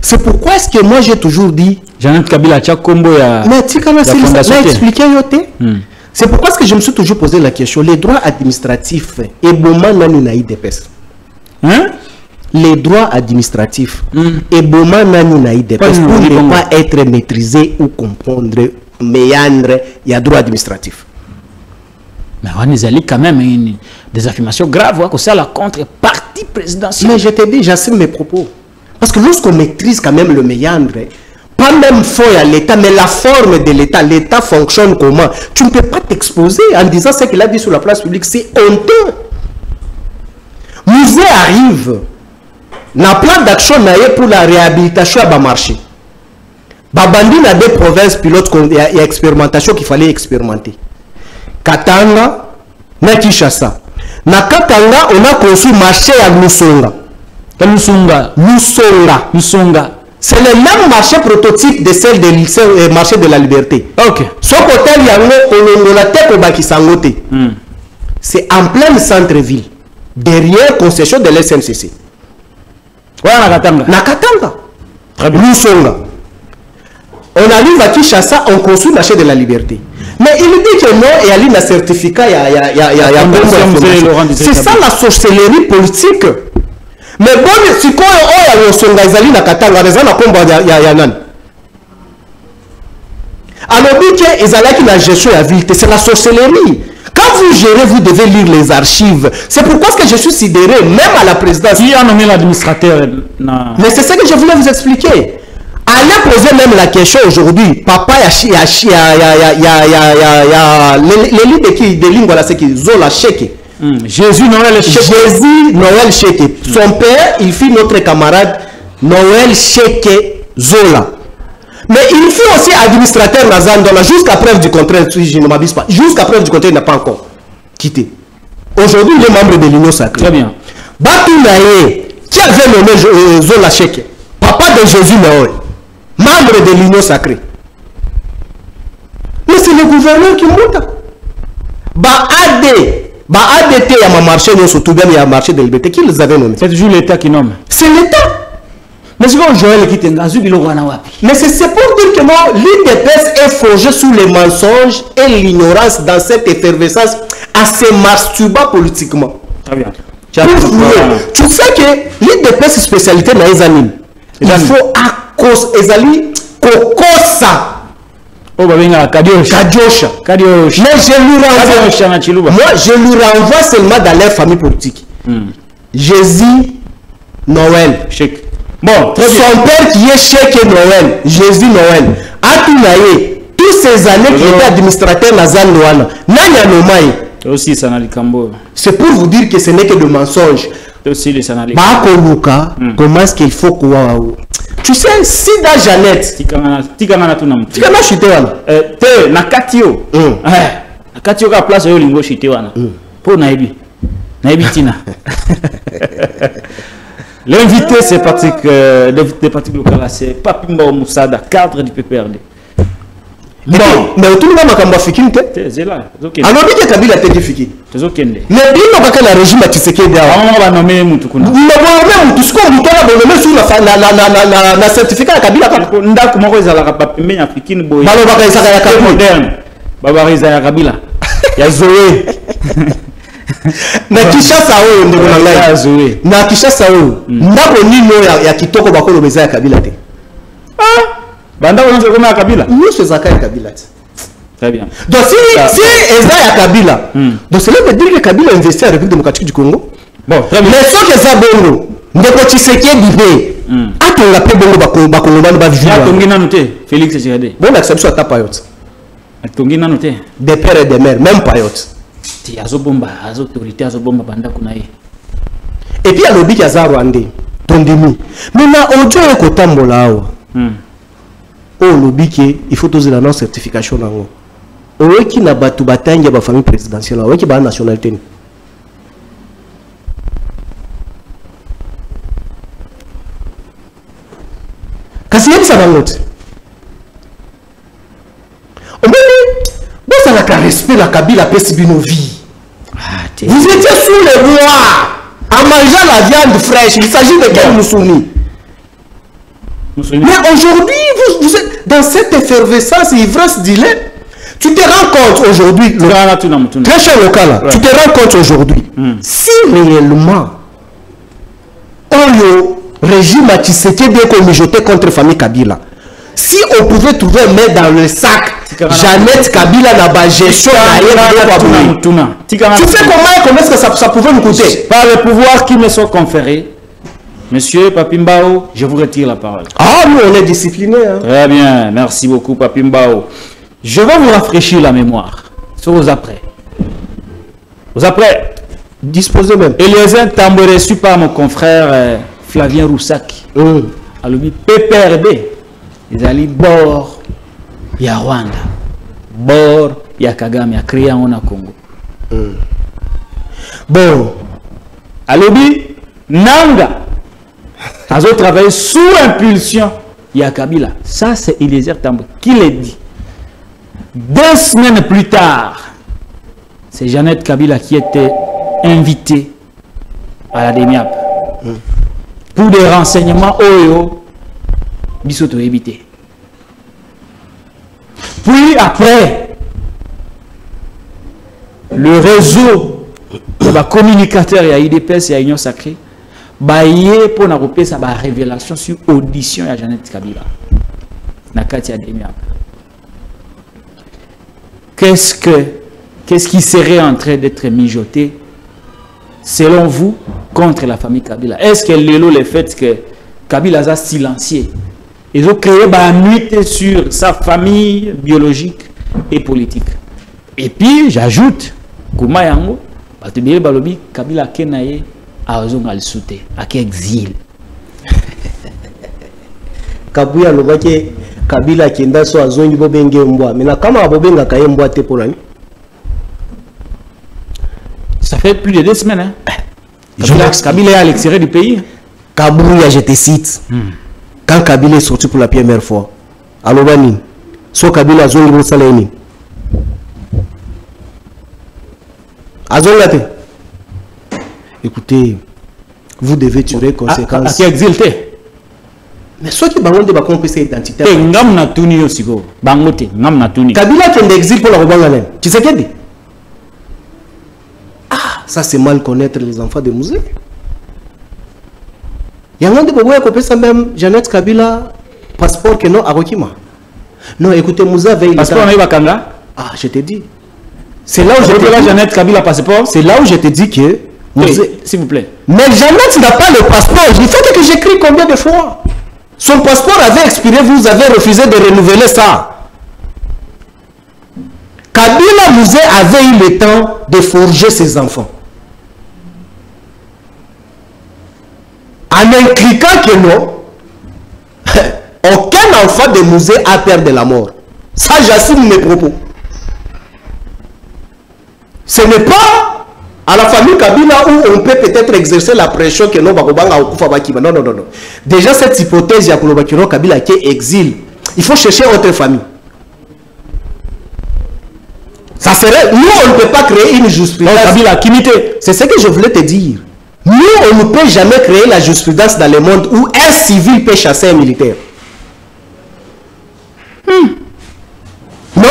[SPEAKER 2] C'est pourquoi est-ce que moi j'ai toujours dit.
[SPEAKER 1] Jeannette Kabila tcha kombo ya.
[SPEAKER 2] Mais tu as expliqué yote. C'est pourquoi est-ce que je me suis toujours posé la question. Les droits administratifs et bon nani na IDPS. Hein? Les droits administratifs et Boma Nani Naïde pour ne pas être maîtrisé ou comprendre méandre, il y a droit administratif.
[SPEAKER 1] Mais on a quand même des affirmations graves que ça la contre-partie présidentielle.
[SPEAKER 2] Mais je te dis, j'assume mes propos. Parce que lorsqu'on maîtrise quand même le méandre, pas même fond à l'État, mais la forme de l'État fonctionne comment? Tu ne peux pas t'exposer en disant ce qu'il a dit sur la place publique, c'est honteux. Musée arrive, na plan d'action pour la réhabilitation à marché. Babandi na des provinces pilotes, il y a expérimentation qu'il fallait expérimenter. Katanga, na Kinshasa. Na Katanga, on a conçu marché à Lusonga. Lusonga. C'est le même marché prototype de celle du marché de la liberté.
[SPEAKER 1] Ok.
[SPEAKER 2] Ce côté, il y a la tête au Bakisangote. C'est en plein centre-ville. Derrière concession de l'SNCC.
[SPEAKER 1] Voilà,
[SPEAKER 2] Nakatanga. Lusonga. On arrive à Kinshasa, on construit le marché de la liberté. Mais il dit que non, il y a un certificat, c'est ça la sorcellerie politique. Mais bon, si on a Lusonga, il y a un Nakatanga, il y a un alors dit qu'ils ont la gestion de la ville, c'est la sorcellerie. Quand vous gérez, vous devez lire les archives. C'est pourquoi je suis sidéré, même à la présidence.
[SPEAKER 1] Qui a nommé l'administrateur?
[SPEAKER 2] Mais c'est ce que je voulais vous expliquer. Allez poser même la question aujourd'hui. Papa, les livres de langue, voilà, c'est qui Zola Cheke.
[SPEAKER 1] Jésus Noël Cheke.
[SPEAKER 2] Jésus Noël Cheke. Son père, il fit notre camarade Noël Cheke Zola. Mais il fut aussi administrateur Nazandola jusqu'à preuve du contraire, je ne m'abuse pas. Jusqu'à preuve du contraire, il n'a pas encore quitté. Aujourd'hui, il est membre de l'Union sacrée.
[SPEAKER 1] Très bien.
[SPEAKER 2] Batounaye, qui avait nommé Zola Cheke, papa de Jésus Noël, membre de l'Union sacrée. Mais c'est le gouverneur qui monte. ADT, il y a un marché, il y a un marché de liberté. Qui les avait nommés?
[SPEAKER 1] C'est toujours l'État qui nomme.
[SPEAKER 2] C'est l'État.
[SPEAKER 1] Mais c'est quoi Joël qui
[SPEAKER 2] Mais c'est pour dire que l'IDPS est forgé sous les mensonges et l'ignorance dans cette effervescence assez masturba politiquement.
[SPEAKER 1] Très bien.
[SPEAKER 2] Tu sais que l'IDPS spécialité dans les animes. Il faut à cause Ezali Kokosa.
[SPEAKER 1] Oh, bah,
[SPEAKER 2] Kadiosha. Mais je lui renvoie seulement dans leur famille politique. Jésus Noël.
[SPEAKER 1] Chèque.
[SPEAKER 2] Bon, son père qui est Chèque Noël, Jésus Noël. Atunaye, tous ces années qu'il était administrateur Nazan Noana, Nanya Nomaï.
[SPEAKER 1] Aussi, ça n'a
[SPEAKER 2] c'est pour vous dire que ce n'est que de mensonges.
[SPEAKER 1] Aussi, les sanali.
[SPEAKER 2] Comment est-ce qu'il faut que tu sais, si dans Jeannette,
[SPEAKER 1] Tikana
[SPEAKER 2] Chitewana,
[SPEAKER 1] te Nakatio, Nakatio ka place au lingo Chitewana, pour Naibi, Tina. L'invité, c'est Patrick, l'invité Patrick Lokala, c'est Papimba Moussada, cadre du PPRD.
[SPEAKER 2] Bon, mais tout le monde a fait
[SPEAKER 1] c'est là.
[SPEAKER 2] Alors, il y a Kabila qui a fait.
[SPEAKER 1] C'est ok.
[SPEAKER 2] Mais il n'y a pas le régime à Tshisekedi.
[SPEAKER 1] On va nommer Moutoukuna.
[SPEAKER 2] On va nommer sur la certificat à Kabila.
[SPEAKER 1] Ndaku moko ezalaka papembe africaine boye.
[SPEAKER 2] Balobaka ezaka ya Kabila
[SPEAKER 1] moderne. Babariza ya Kabila. Ya Zoé.
[SPEAKER 2] Na Kinshasa oyo ndeko na ngai.
[SPEAKER 1] Ya Zoé. Na
[SPEAKER 2] Kinshasa oyo. Ndako nino ya kitoko bakolo beza ya Kabila te.
[SPEAKER 1] Banda on se comme à Kabila.
[SPEAKER 2] Nous c'est Zakaya Kabila.
[SPEAKER 1] Très bien.
[SPEAKER 2] Donc si Ezaya Kabila. Donc cela veut dire que Kabila investit à la République démocratique du Congo. Bon, très bien. Mais ce que ça bongo, ndeko Tshisekedi bibé. Atonga pe bongo bakongo bana ba vivre.
[SPEAKER 1] Atongi na noté Félix Tshisekedi.
[SPEAKER 2] Bon acception à ta payote.
[SPEAKER 1] Atongi na noté.
[SPEAKER 2] Des pères et des mères, même payote.
[SPEAKER 1] Ti azobomba, autorité azobomba banda kuna ye.
[SPEAKER 2] Et puis à l'obi kaza Rwandais, tondimi. Mais na ojo ekotambola awa. Oh lobike il faut oser la non certification nango oki na batu batanga ba famille présidentielle oki ba nationalité ni kasi yeli sa bangote omoni bon ça n'a qu'à respect la Kabila pesibino vie vous étiez sous les rois à manger la viande fraîche il s'agit de quel Moussouni. Mais aujourd'hui, vous êtes dans cette effervescence, ivresse d'illet. Tu te rends compte aujourd'hui, très cher local, tu te rends compte aujourd'hui, si réellement, le régime a Tshisekedi est mijoté contre la famille Kabila, si on pouvait trouver un main dans le sac Jeannette Kabila n'a pas gestion. Tu sais comment est-ce que ça pouvait nous coûter?
[SPEAKER 1] Par le pouvoir qui me sont conférés, Monsieur Papimbao, je vous retire la parole.
[SPEAKER 2] Ah, nous on est disciplinés. Hein.
[SPEAKER 1] Très bien, merci beaucoup Papimbao. Je vais vous rafraîchir la mémoire sur vos après. Vous après,
[SPEAKER 2] disposez même.
[SPEAKER 1] Eliezer Tambo reçu par mon confrère Flavien Roussaki. Alors, PPRD, ils allaient bord, il y a Rwanda, bord, il y a Kagame, il y a créé en Congo.
[SPEAKER 2] Bon,
[SPEAKER 1] alors, Nanga, ils ont travaillé sous impulsion, il y a Kabila. Ça, c'est Eliezer Tambo qui l'a dit. 2 semaines plus tard, c'est Jeannette Kabila qui était invitée à la DEMIAP pour des renseignements Oyo Bisoto évité. Puis après, le réseau de communicateurs et IDPS et Union Sacrée baillé pour la révélation sur audition à Jeannette Kabila. Nakatia DEMIAP. Qu'est-ce qui serait en train d'être mijoté, selon vous, contre la famille Kabila? Est-ce que le fait que Kabila a silencié, ils ont créé une nuit sur sa famille biologique et politique? Et puis, j'ajoute, Koumayango, Kabila Kenaye a raison à le souter, à quel exil.
[SPEAKER 2] Kabouya Lobake. Kabila kenda so azongi bobenge mbwa mais na kama bobenga kaye mbwa te pour l'année.
[SPEAKER 1] Ça fait plus de 2 semaines hein. Kabila est à l'extérieur du pays.
[SPEAKER 2] Kabouya, je te cite. Quand Kabila est sorti pour la première fois à Lobani, so Kabila azongi bo saleni. Azongate. Écoutez, vous devez tirer conséquences.
[SPEAKER 1] À qui exilté?
[SPEAKER 2] Mais soit qui bangonde ba compétence identitaire.
[SPEAKER 1] Ngam na tuni yo sigo. Bangote, ngam na tuni.
[SPEAKER 2] Kabila qui est exil pour la Rwanda. Tu sais qu'est-ce? Ah, ça c'est mal connaître les enfants de musée. Yangonde boboya kopesa même Jeannette Kabila passeport que non Arokima. Non, écoutez, Moussa avait
[SPEAKER 1] passeport na bakanga.
[SPEAKER 2] Ah, je te dis. C'est là où je te dis
[SPEAKER 1] Jeannette Kabila passeport,
[SPEAKER 2] c'est là où je te dis que
[SPEAKER 1] s'il vous plaît.
[SPEAKER 2] Mais Jeannette n'a pas le passeport. Il faut que j'écris combien de fois? Son passeport avait expiré, vous avez refusé de renouveler ça. Kabila Mouzé avait eu le temps de forger ses enfants. En impliquant que non, aucun enfant de Mouzé a peur de la mort. Ça, j'assume mes propos. Ce n'est pas à la famille Kabila où on peut peut-être exercer la pression que non, non, non, non. Déjà, cette hypothèse, il y a Kabila qui est exil. Il faut chercher autre famille. Ça serait, nous, on ne peut pas créer une jurisprudence. C'est ce que je voulais te dire. Nous, on ne peut jamais créer la jurisprudence dans le monde où un civil peut chasser un militaire. Non,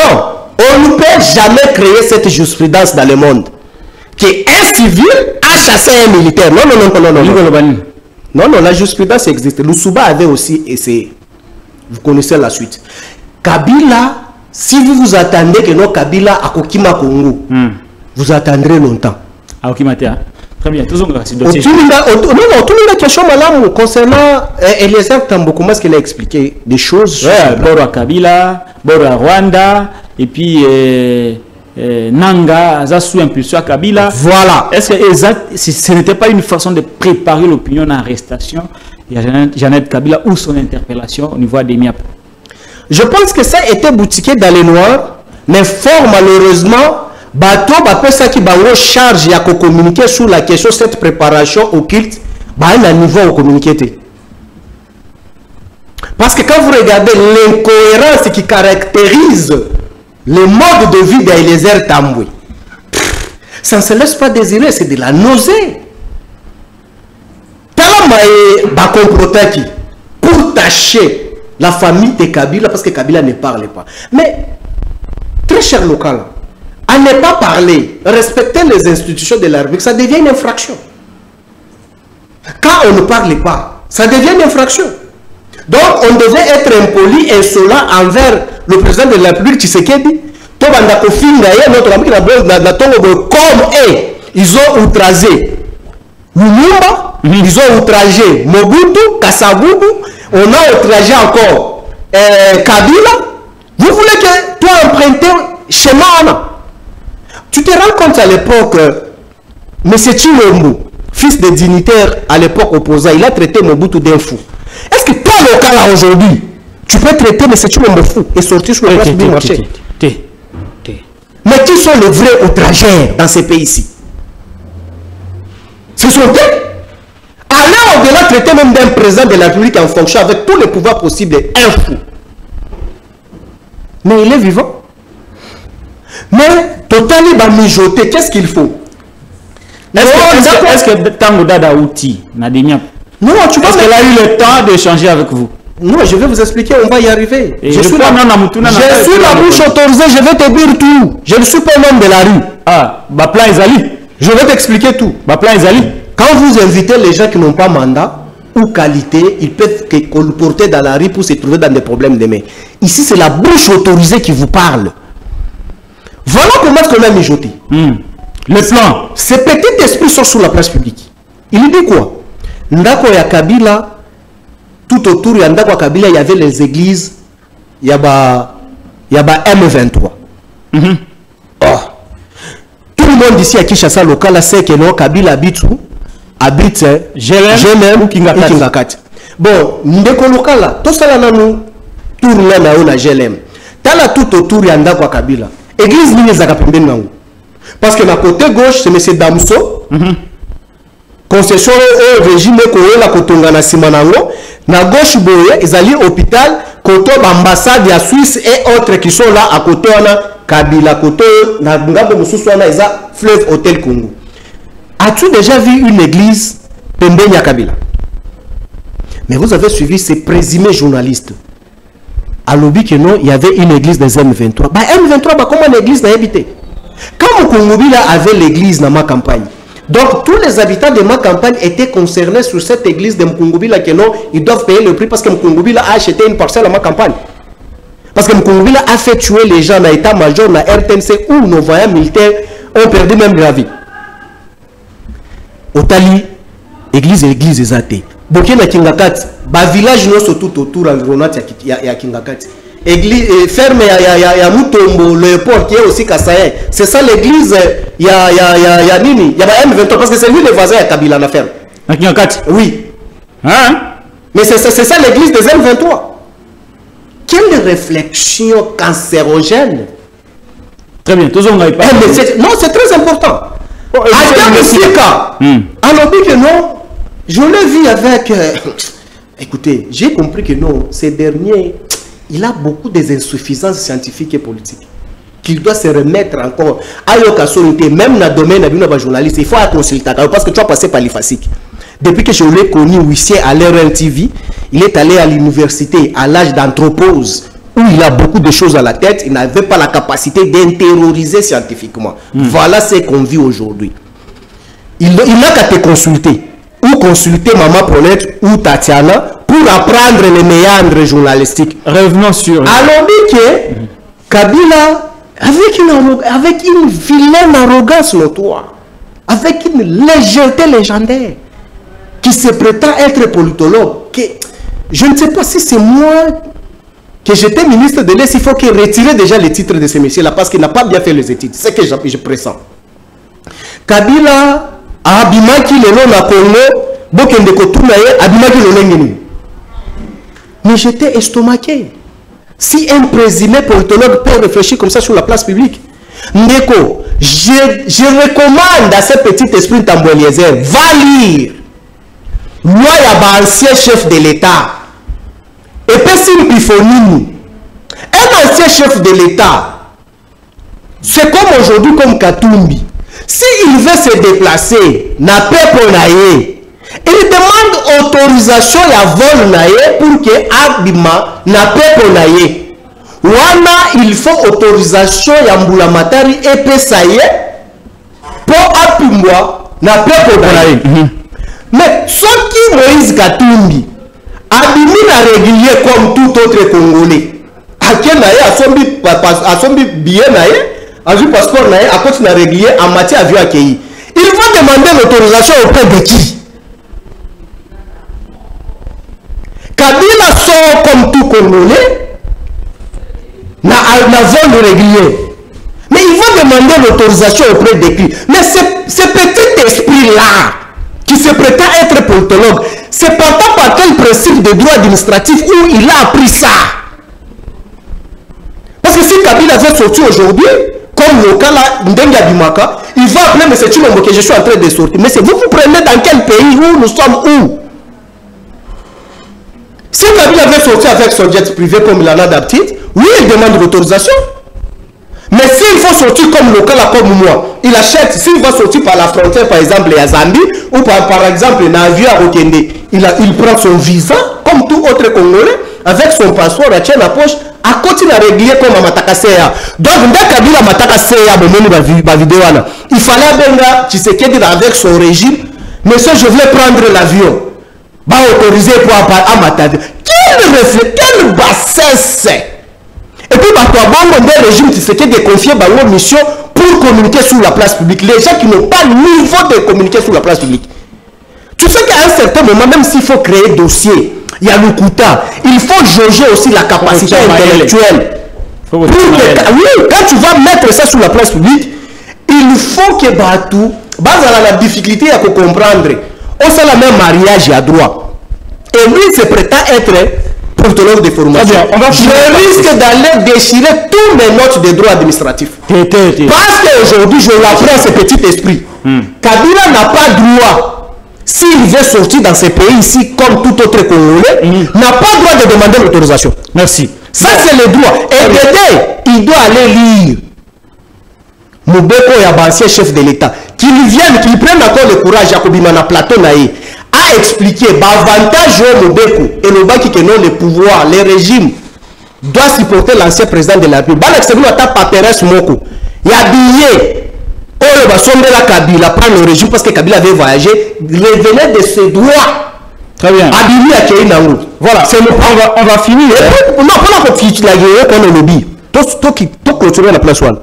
[SPEAKER 2] on ne peut jamais créer cette jurisprudence dans le monde. Qu'un civil a chassé un militaire. Non, non, non, non, non, non. Non, non, la jurisprudence existe. Loussouba avait aussi essayé. Vous connaissez la suite. Kabila, si vous vous attendez que non Kabila a Kokima Congo, vous attendrez longtemps.
[SPEAKER 1] À Okimatea. Très bien. Tout le
[SPEAKER 2] monde question madame concernant Eliezer Tambo, comment est-ce qu'il a expliqué des choses.
[SPEAKER 1] Boro Kabila, Boro Rwanda, et puis Nanga, ça sous impulsion à Kabila.
[SPEAKER 2] Voilà.
[SPEAKER 1] Est-ce que ce n'était pas une façon de préparer l'opinion d'arrestation? Il y a Jeannette Kabila ou son interpellation au niveau des MIAP.
[SPEAKER 2] Je pense que ça a été boutiqué dans les noirs, mais fort malheureusement, bateau ça qui bango charge à communiquer sur la question de cette préparation occulte, il a niveau au communiquer. Parce que quand vous regardez l'incohérence qui caractérise le mode de vie d'Eliezer Tambwe, ça ne se laisse pas désirer, c'est de la nausée. Pour tâcher la famille de Kabila, parce que Kabila ne parle pas. Mais, très cher local, à ne pas parler, respecter les institutions de la République, ça devient une infraction. Quand on ne parle pas, ça devient une infraction. Donc on devait être impoli et insolent envers le président de la République Tshisekedi. Comme ils ont outragé Lumumba, ils ont outragé Mobutu, Kasavubu, on a outragé encore Kabila. Vous voulez que toi emprunter chemin? Tu te rends compte à l'époque, M. Chilombo, fils de dignitaire à l'époque opposant, il a traité Mobutu d'un fou. Est-ce que toi, local là aujourd'hui, tu peux traiter M. Chilombo fou et sortir sur le place du marché? Mais qui sont les vrais outragères dans ces pays-ci? Ce sont eux. Allez au-delà traiter même d'un président de la République en fonction avec tous les pouvoirs possibles, un fou. Mais il est vivant. Mais totalement mijoté, qu'est-ce qu'il faut?
[SPEAKER 1] Est-ce que Tango Dada Outi, Nademia,
[SPEAKER 2] non, tu vois,
[SPEAKER 1] est-ce qu'elle a eu le temps d'échanger avec vous?
[SPEAKER 2] Non, je vais vous expliquer, on va y arriver.
[SPEAKER 1] Je suis la bouche
[SPEAKER 2] autorisée, je vais te dire tout. Je ne suis pas l'homme de la rue.
[SPEAKER 1] Ah, Baplan Ezali.
[SPEAKER 2] Je vais t'expliquer tout.
[SPEAKER 1] Baplan Ezali.
[SPEAKER 2] Quand vous invitez les gens qui n'ont pas mandat ou qualité, ils peuvent colporter dans la rue pour se trouver dans des problèmes demain. Ici, c'est la bouche autorisée qui vous parle. Voilà comment est-ce qu'on a mijoté.
[SPEAKER 1] Le plan.
[SPEAKER 2] Ces petits esprits sont sur la place publique. Il dit quoi? Ndako ya Kabila, tout autour de Ndako ya Kabila, il y avait les églises, il y a M23. Oh. Tout le monde ici à Kinshasa local sait que non, Kabila habite Jelem ou Kingakati. Bon, ndeko local là, tout ça là nous tourne là na Jelem. Tala tout autour de Ndako ya Kabila. Église ni ezaka pembeni nango. Parce que la côté gauche c'est M. Damso. Concession au régime ko la kotonga na simanango. Na gauche boye ezali hôpital, côté ambassade ya Suisse et autres qui sont là à côté wana Kabila côté na ngambo mususu wana eza fleuve Hôtel Congo. As-tu déjà vu une église pembeni ya Kabila? Mais vous avez suivi ces présumés journalistes. À l'objet que non, il y avait une église des M23. Bah M23, bah comment l'église n'a habité? Quand Mukungubila avait l'église dans ma campagne, donc tous les habitants de ma campagne étaient concernés sur cette église de Mukungubila que non, ils doivent payer le prix parce que Mukungubila a acheté une parcelle à ma campagne. Parce que Mukungubila a fait tuer les gens dans l'état-major, dans RTNC, où nos voyants militaires ont perdu même la vie. Otali, église est athée. Bokena Kingakati, ba village non tout autour environnant ya Kingakati. Église ferme ya Mutombo, le port qui est aussi Kasaye. C'est ça l'église ya nini, ya M23 parce que c'est lui le voisin à Kabila na ferme.
[SPEAKER 1] À Kingakati.
[SPEAKER 2] Oui.
[SPEAKER 1] Hein? Mais
[SPEAKER 2] c'est ça l'église des M23. Quelle réflexion cancérogène.
[SPEAKER 1] Très bien, tous on n'a pas.
[SPEAKER 2] Non, c'est très important. Alors que non. Je l'ai vu avec... écoutez, j'ai compris que non, ces derniers, il a beaucoup des insuffisances scientifiques et politiques. Qu'il doit se remettre encore à l'occasion, même dans le domaine de journaliste, il faut être consulté parce que tu as passé par l'IFASIC. Depuis que je l'ai connu, huissier à l'RL TV, il est allé à l'université à l'âge d'anthropose, où il a beaucoup de choses à la tête, il n'avait pas la capacité d'intérioriser scientifiquement. Voilà ce qu'on vit aujourd'hui. Il n'a qu'à te consulter. Ou consulter Maman Paulette ou Tatiana pour apprendre les méandres journalistiques.
[SPEAKER 1] Revenons sur...
[SPEAKER 2] Alors dit que Kabila, avec une vilaine arrogance notoire, avec une légèreté légendaire, qui se prétend être politologue, que je ne sais pas si c'est moi que j'étais ministre de l'Est, il faut qu'il retire déjà les titres de ces messieurs-là parce qu'il n'a pas bien fait les études. C'est que je pressens. Kabila abimaki lelo na Congo bokende kotuna ye abimaki lolengeni. Mais j'étais estomaqué. Si un présumé politologue peut réfléchir comme ça sur la place publique, Ndeko, je recommande à ce petit esprit Tambo Eliezer, va lire loi ya ancien chef de l'État et puis une pifonini. Un ancien chef de l'État, c'est comme aujourd'hui comme Katumbi. S'il veut se déplacer, n'a pas pour naïe. Il demande autorisation à vol naïe pour que Abima n'a pas pour naïe. Wana, il faut autorisation à Mbulamatari et Pesaye pour Apimwa n'a pas pour naïe. Mais ce qui Moïse Katumbi Abimina régulier comme tout autre Congolais. À quel a son billet, a son passeport, à côté de régulier en matière d'avion accueilli. Il va demander l'autorisation auprès de qui? Kabila sort comme tout Congolais, n'a vol régulier. Mais il va demander l'autorisation auprès de qui? Mais ce petit esprit-là, qui se prétend être politologue, c'est pas par quel principe de droit administratif où il a appris ça. Parce que si Kabila avait sorti aujourd'hui, comme le cas là, Ndenga Bimaka, il va appeler M. Chilombo que je suis en train de sortir. Mais c'est vous prenez dans quel pays où nous sommes où? Si Kabila avait sorti avec son jet privé comme il en a d'habitude, oui, il demande l'autorisation. Mais s'il faut sortir comme le cas là, comme moi, il achète, s'il va sortir par la frontière, par exemple, à Zambie, ou par exemple, un avion à Okende, il prend son visa, comme tout autre Congolais, avec son passeport, il tient la poche, à côté de la régulier comme à Matakaseya. Donc, dès Kabila Matakaseya, il fallait bien, tu sais qu'il avec son régime, monsieur, je voulais prendre l'avion, va autoriser pour à Matakaseya. Quelle bassesse! Et puis, le régime qui s'était déconfié par une mission pour communiquer sur la place publique. Les gens qui n'ont pas le niveau de communiquer sur la place publique. Tu sais qu'à un certain moment, même s'il faut créer dossier, il y a le quota, il faut jauger aussi la capacité intellectuelle. Oui, quand tu vas mettre ça sur la place publique, il faut que Batou, la difficulté à comprendre, on sait la même mariage à droit. Et lui, il se prétend être politologue de formation. Je risque d'aller déchirer tous mes notes de droit administratif. Parce qu'aujourd'hui, je l'apprends ce petit esprit. Kabila n'a pas droit, s'il veut sortir dans ce pays ici, comme tout autre Congolais, n'a pas droit de demander l'autorisation.
[SPEAKER 1] Merci.
[SPEAKER 2] Ça, c'est le droit. Et Dédé, il doit aller lire Moubeko et ancien chef de l'État. Qu'il vienne, qu'il prenne encore le courage, Jacobimana Plateau Naï, à expliquer l'avantage au Moubeko et le Baki que non, le pouvoir, le régime doit supporter l'ancien président de la République. Il y a billet. Oh, va sommer la Kabila, prendre le régime parce que Kabila avait voyagé, revenait de ses droits.
[SPEAKER 1] Très bien.
[SPEAKER 2] Voilà, on va finir. Non, pas la petite la guerre qu'on a lobby. Tout clôturer la place one.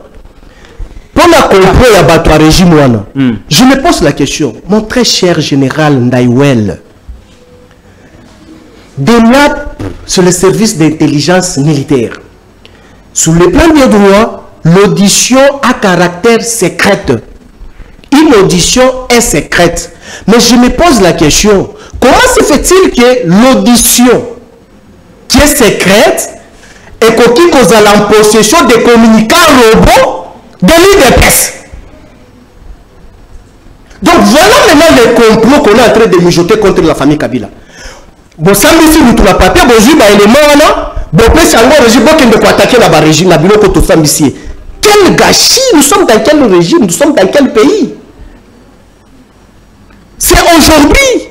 [SPEAKER 2] Pour la comprendre à battre régime one. Je me pose la question, mon très cher général Ndaïwel, là sur le service d'intelligence militaire, sur le plan des droits, l'audition a caractère secrète. Une audition est secrète. Mais je me pose la question, comment se fait-il que l'audition qui est secrète et qui cause en possession des communicants robots de l'IDPS? Donc voilà maintenant le complot qu'on est en train de mijoter contre la famille Kabila. Bon, ça me dit tout la papier, bon, j'ai un élément là, bon, c'est un régime qui ne peut attaquer la régime, la bilo contre ça ici. Quel gâchis! Nous sommes dans quel régime? Nous sommes dans quel pays? C'est aujourd'hui.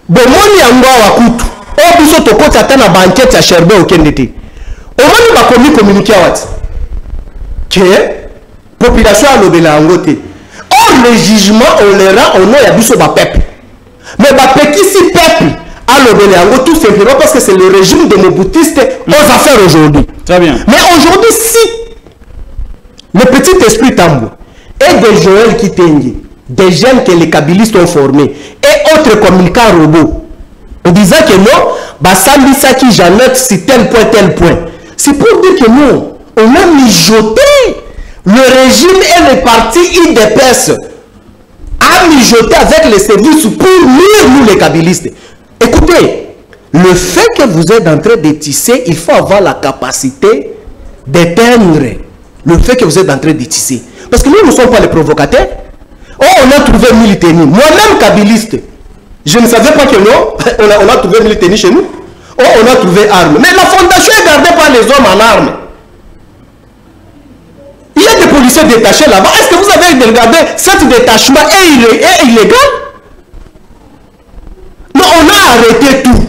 [SPEAKER 2] Bon, moi, il y a un gars à Koutou. Oh, puis surtout, quand tu as une banquette à Cherbe au Kendete. Au moins, il va communiquer à Wat. Que la population a levé la angote. Or, le jugement, on les rend au nom de Yabiso Bapep. Mais Bapep, si peuple a levé la angote, tout simplement parce que c'est le régime de Mobutistes aux affaires aujourd'hui.
[SPEAKER 1] Très bien.
[SPEAKER 2] Mais aujourd'hui, si le petit esprit Tambo et des Joël Kitengi, des jeunes que les kabylistes ont formés et autres communicants robots, en disant que non, Bassam Bissaki, Jeannette, c'est tel point, c'est pour dire que non, on a mijoté le régime et les partis IDPS a mijoté avec les services pour nous les kabylistes. Écoutez, le fait que vous êtes en train de tisser, il faut avoir la capacité d'éteindre le fait que vous êtes en train de tisser. Parce que nous ne sommes pas les provocateurs. Oh, on a trouvé Militeni. Moi-même, kabbyliste, je ne savais pas que non, on a trouvé Militeni chez nous. Oh, on a trouvé armes. Mais la fondation est gardée par les hommes en armes. Il y a des policiers détachés là-bas. Est-ce que vous avez regardé cet détachement est illégal? Non, on a arrêté tout.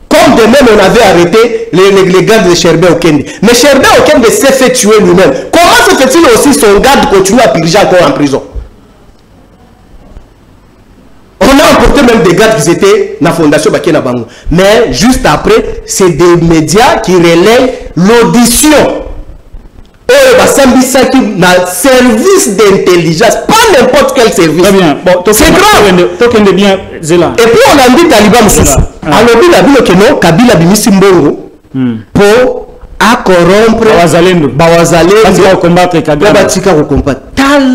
[SPEAKER 2] Comme de même, on avait arrêté les gardes de Cherbe Okende. Mais Cherbe Okende s'est fait tuer lui-même. Comment se fait-il aussi son garde continue à purger encore en prison? On a emporté même de garde qui étaient dans la fondation Bakena Bango. Mais juste après, c'est des médias qui relayent l'audition. Un service d'intelligence, pas n'importe quel service.
[SPEAKER 1] Très bien. Bon,
[SPEAKER 2] c'est grave.
[SPEAKER 1] Bien, Zéla.
[SPEAKER 2] Et puis on a dit Taliban Moussous. Alors, il a dit que non, Kabila Bimisimbongo pour corrompre
[SPEAKER 1] Bawazalendo combattre Kabila.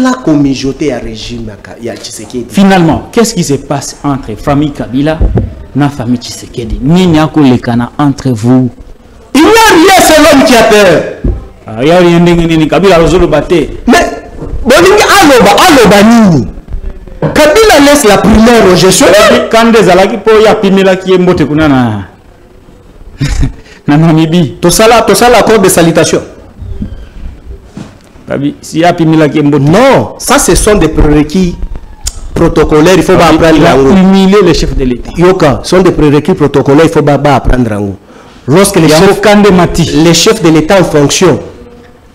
[SPEAKER 2] La communauté à régime ya Tshisekedi.
[SPEAKER 1] Finalement, qu'est-ce qui se passe entre famille Kabila et la famille Tshisekedi? Nini akolekana entre vous?
[SPEAKER 2] Il n'y a rien, c'est l'homme qui a peur.
[SPEAKER 1] Il y a rien de Kabila Rosolo Baté.
[SPEAKER 2] Mais Aloba Nini. Kabila laisse la primaire au gestion.
[SPEAKER 1] Quand des alaki po ya pimela qui est mbote kuna na Namibie.
[SPEAKER 2] Tout ça l'accord de salutation.
[SPEAKER 1] Non,
[SPEAKER 2] ça ce sont des prérequis protocolaires, il faut pas apprendre à
[SPEAKER 1] humilier les chefs de l'État.
[SPEAKER 2] Yoka, ce sont des prérequis protocolaires, il faut pas apprendre à lorsque les chefs de l'État en fonction,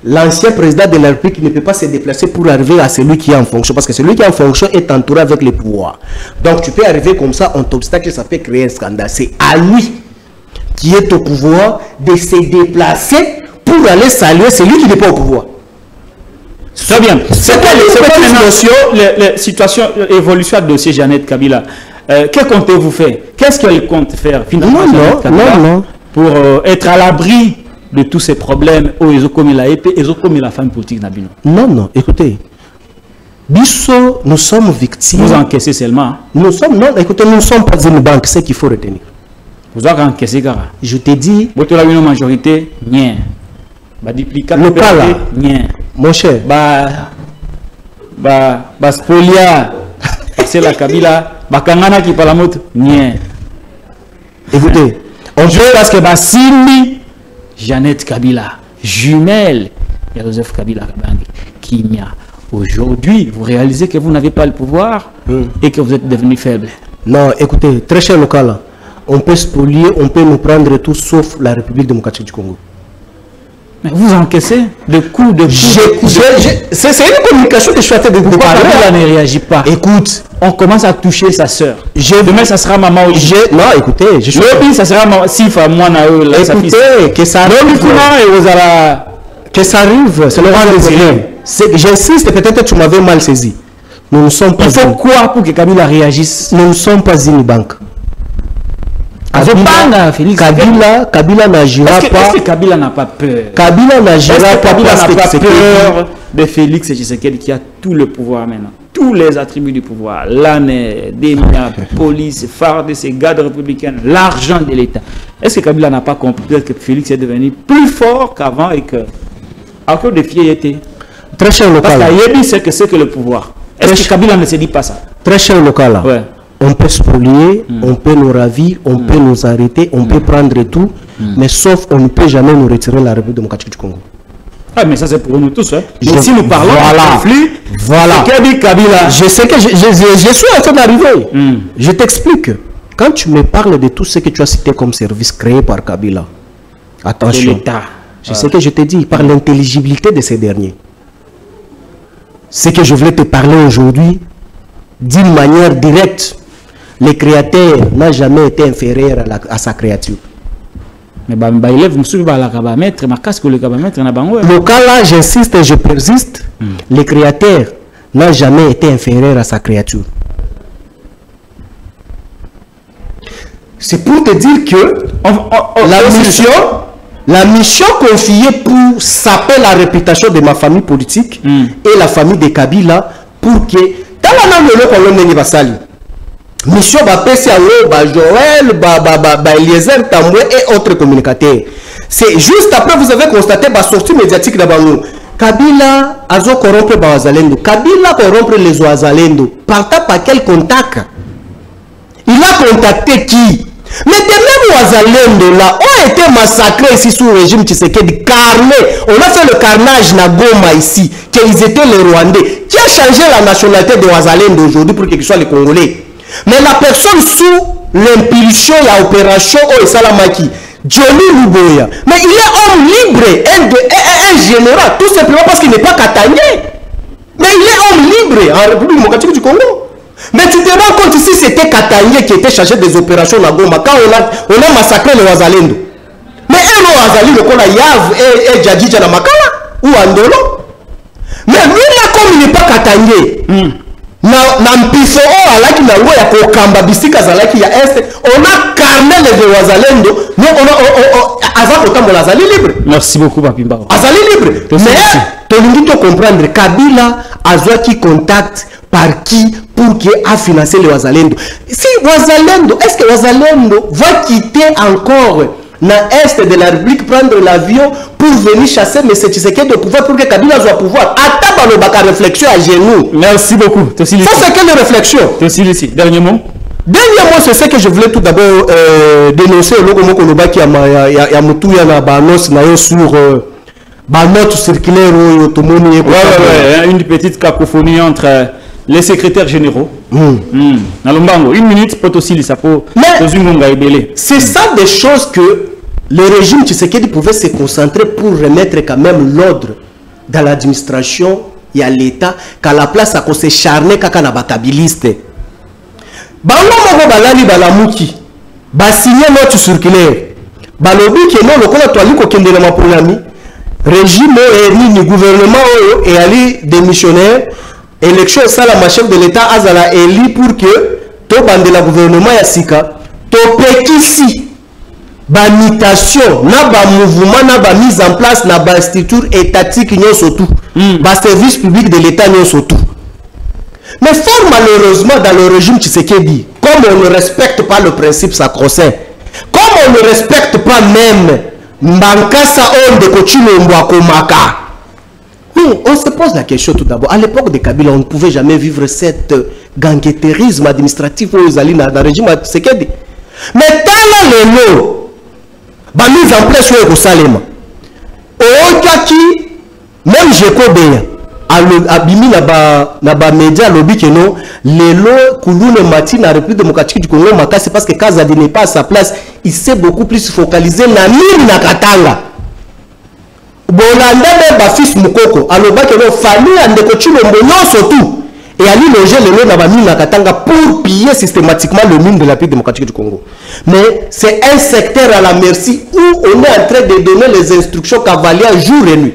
[SPEAKER 2] l'ancien président de la République ne peut pas se déplacer pour arriver à celui qui est en fonction, parce que celui qui est en fonction est entouré avec les pouvoirs. Donc tu peux arriver comme ça, on t'obstacle, ça peut créer un scandale. C'est à lui qui est au pouvoir de se déplacer pour aller saluer celui qui n'est pas au pouvoir.
[SPEAKER 1] Très bien. C'est quoi les situations, l'évolution du dossier Jeannette Kabila? Que comptez-vous faire? Qu'est-ce qu'elle compte faire finalement
[SPEAKER 2] non.
[SPEAKER 1] Pour être à l'abri de tous ces problèmes où ils ont commis la épée, ils ont commis la femme politique Nabino?
[SPEAKER 2] Non, écoutez. Bisso, nous sommes victimes.
[SPEAKER 1] Vous encaissez seulement?
[SPEAKER 2] Nous sommes, non, écoutez, nous ne sommes pas une banque, c'est qu'il faut retenir.
[SPEAKER 1] Vous avez encaissé, Gara?
[SPEAKER 2] Je te dis.
[SPEAKER 1] Vous avez une majorité? Rien.
[SPEAKER 2] Le cas là, mon cher,
[SPEAKER 1] spolia, c'est la Kabila, Kangana qui parle la moto, rien.
[SPEAKER 2] Écoutez,
[SPEAKER 1] on veut parce que Simbi, Jeannette Kabila, jumelle, Joseph Kabila qui n'y a. Aujourd'hui, vous réalisez que vous n'avez pas le pouvoir et que vous êtes devenu faible.
[SPEAKER 2] Non, écoutez, très cher local, on peut spolier, on peut nous prendre tout sauf la République démocratique du Congo.
[SPEAKER 1] Mais vous encaissez de coups de
[SPEAKER 2] c'est une communication que je suis en train de vous parler.
[SPEAKER 1] Elle ne réagit pas.
[SPEAKER 2] Écoute,
[SPEAKER 1] on commence à toucher sa soeur. Demain, ça sera maman.
[SPEAKER 2] Non, écoutez, je suis.
[SPEAKER 1] Ça sera maman. Sifa, moi,
[SPEAKER 2] écoutez, que ça arrive. Que ça arrive, c'est le rang désiré. J'insiste, peut-être que tu m'avais mal saisi. Nous ne sommes pas.
[SPEAKER 1] Il faut quoi pour que Kabila réagisse?
[SPEAKER 2] Nous ne sommes pas une banque. Kabila n'agira pas.
[SPEAKER 1] Est-ce que Kabila n'a pas peur?
[SPEAKER 2] Kabila n'agira pas
[SPEAKER 1] parce qu'il n'a pas peur de Félix Tshisekedi qui a tout le pouvoir maintenant. Tous les attributs du pouvoir. L'année, Demia, police, FARD, ces gardes républicaines, l'argent de l'État. Est-ce que Kabila n'a pas compris que Félix est devenu plus fort qu'avant et que à cause de fierté?
[SPEAKER 2] Très cher local.
[SPEAKER 1] Parce qu'Ayebi c'est que le pouvoir. Est-ce que Kabila ne se dit pas ça?
[SPEAKER 2] Très cher local.
[SPEAKER 1] Ouais.
[SPEAKER 2] On peut spolier, on peut nous ravir, on peut nous arrêter, on peut prendre tout, mais sauf on ne peut jamais nous retirer la République démocratique du Congo.
[SPEAKER 1] Ah, mais ça c'est pour nous tous. Hein. Si nous parlons de conflit,
[SPEAKER 2] voilà.
[SPEAKER 1] Kabila.
[SPEAKER 2] Je sais que je suis en train d'arriver. Je t'explique. Quand tu me parles de tout ce que tu as cité comme service créé par Kabila, attention, je sais que je te dis par l'intelligibilité de ces derniers. Ce que je voulais te parler aujourd'hui, d'une manière directe, le créateur n'a jamais été inférieur à sa créature.
[SPEAKER 1] Mais le
[SPEAKER 2] cas là, j'insiste et je persiste, le créateur n'a jamais été inférieur à sa créature. C'est pour te dire que la mission confiée pour saper la réputation de ma famille politique et la famille de Kabila pour que mission Joël, Eliezer Tamboué et autres communicateurs. C'est juste après vous avez constaté la sortie médiatique d'Abango. Kabila a corrompu Bawazalendo. Kabila corrompu les Oazalendo. Par quel contact? Il a contacté qui? Mais des mêmes Oazalendo là ont été massacrés ici sous le régime Tshisekedi. Carné. On a fait le carnage na Goma ici. Qu'ils étaient les Rwandais. Qui a changé la nationalité de Oazalendo aujourd'hui pour qu'ils soient les Congolais? Mais la personne sous l'impulsion de l'opération Salamaki, Johnny Luboya, mais il est homme libre, un général, tout simplement parce qu'il n'est pas katangé. Mais il est homme libre en République démocratique du Congo. Mais tu te rends compte ici, c'était Katangé qui était chargé des opérations à Goma quand on a massacré les Wazalendo. Mais eux, les Wazalendo, le a Yav et Djadidja na Makala ou Andolo. Mais lui, là, comme il n'est pas Katangé, na mpiso o alaki na ngo ya kokamba bisika zalaki ya est, on a carné les Wazalendo, mais on a avant kotambola azali libre.
[SPEAKER 1] Merci beaucoup Papimba.
[SPEAKER 2] Azali libre. Mais tolingi to comprendre Kabila azwaki contact par qui pour qu'il a financé les Wazalendo. Si Wazalendo, est-ce que Wazalendo va quitter encore na est de la République prendre l'avion pour venir chasser mais c'est Tshisekedi de pouvoir pour que Kabila soit pouvoir. Attends le baka réflexion à genoux.
[SPEAKER 1] Merci beaucoup. Ça
[SPEAKER 2] c'est quelle réflexion?
[SPEAKER 1] Dernier mot.
[SPEAKER 2] Dernier mot, c'est ce que je voulais tout d'abord dénoncer au logo Mokonoba qui a Moutou Yana Banos sur note circulaire
[SPEAKER 1] une petite cacophonie entre les secrétaires généraux. Une minute pour aussi c'est
[SPEAKER 2] ça des choses que le régime Tshisekedi pouvait se concentrer pour remettre quand même l'ordre dans l'administration et à l'État qu'à la place à qu'on se charner kakana bakabiliste. Bango moko balali balamuki ba signer note circulaire balobi ke non lokola toali ko kende na mapoliami régime ni gouvernement et ali démissionnaire élection ça la chef de l'État azala élu pour que to bande la gouvernement ya sika to pekisi ba mutation na ba mouvement na ba mise en place na ba structure étatique nyonso tout ba service public de l'État nyonso tout. Mais fort malheureusement dans le régime Tshisekedi, comme on ne respecte pas le principe sacro-saint, comme on ne respecte pas même Mbankasa Onde Kochino Mwakomaka, on se pose la question tout d'abord. À l'époque de Kabila, on ne pouvait jamais vivre cette ganguetterisme administratif aux alliés dans le régime Tshisekedi. Mais dans le lot, la mise en place au Salema, au Kaki, même Jekobeya, abimi na ba média lobby que non lelo kulune mati na République démocratique du Congo makasi parce que Kazadi n'est pas à sa place, il s'est beaucoup plus focalisé na mine na Katanga bolanda de ba fils mukoko aloba que non famille andeko chilombo nyonso tout et ali loger lelo na ba mine na Katanga pour piller systématiquement le mine de la République démocratique du Congo. Mais c'est un secteur à la merci où on est en train de donner les instructions cavalières jour et nuit.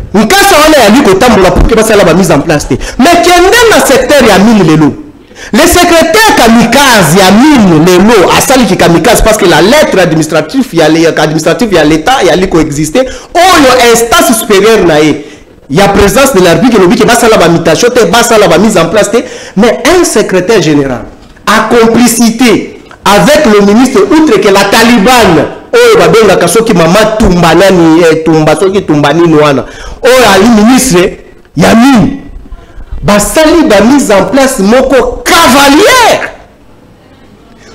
[SPEAKER 2] Pour que la mise en place. Mais qui est dans le secteur il y a mille lelo. Le secrétaire kamikaze il y a mille lelo à sali qui kamikaze parce que la lettre administrative il y a l'État il y a les coexister. Oh il instance supérieure naé. Il y a présence de l'arbitre qui va ça la mutation, la mise en place. Mais un secrétaire général a complicité avec le ministre outre que la Taliban. Oh babenga kasoki mama tumbanani tumba soki tumbani noana oh ali ministre ya mini basali ba mise en place moko cavalière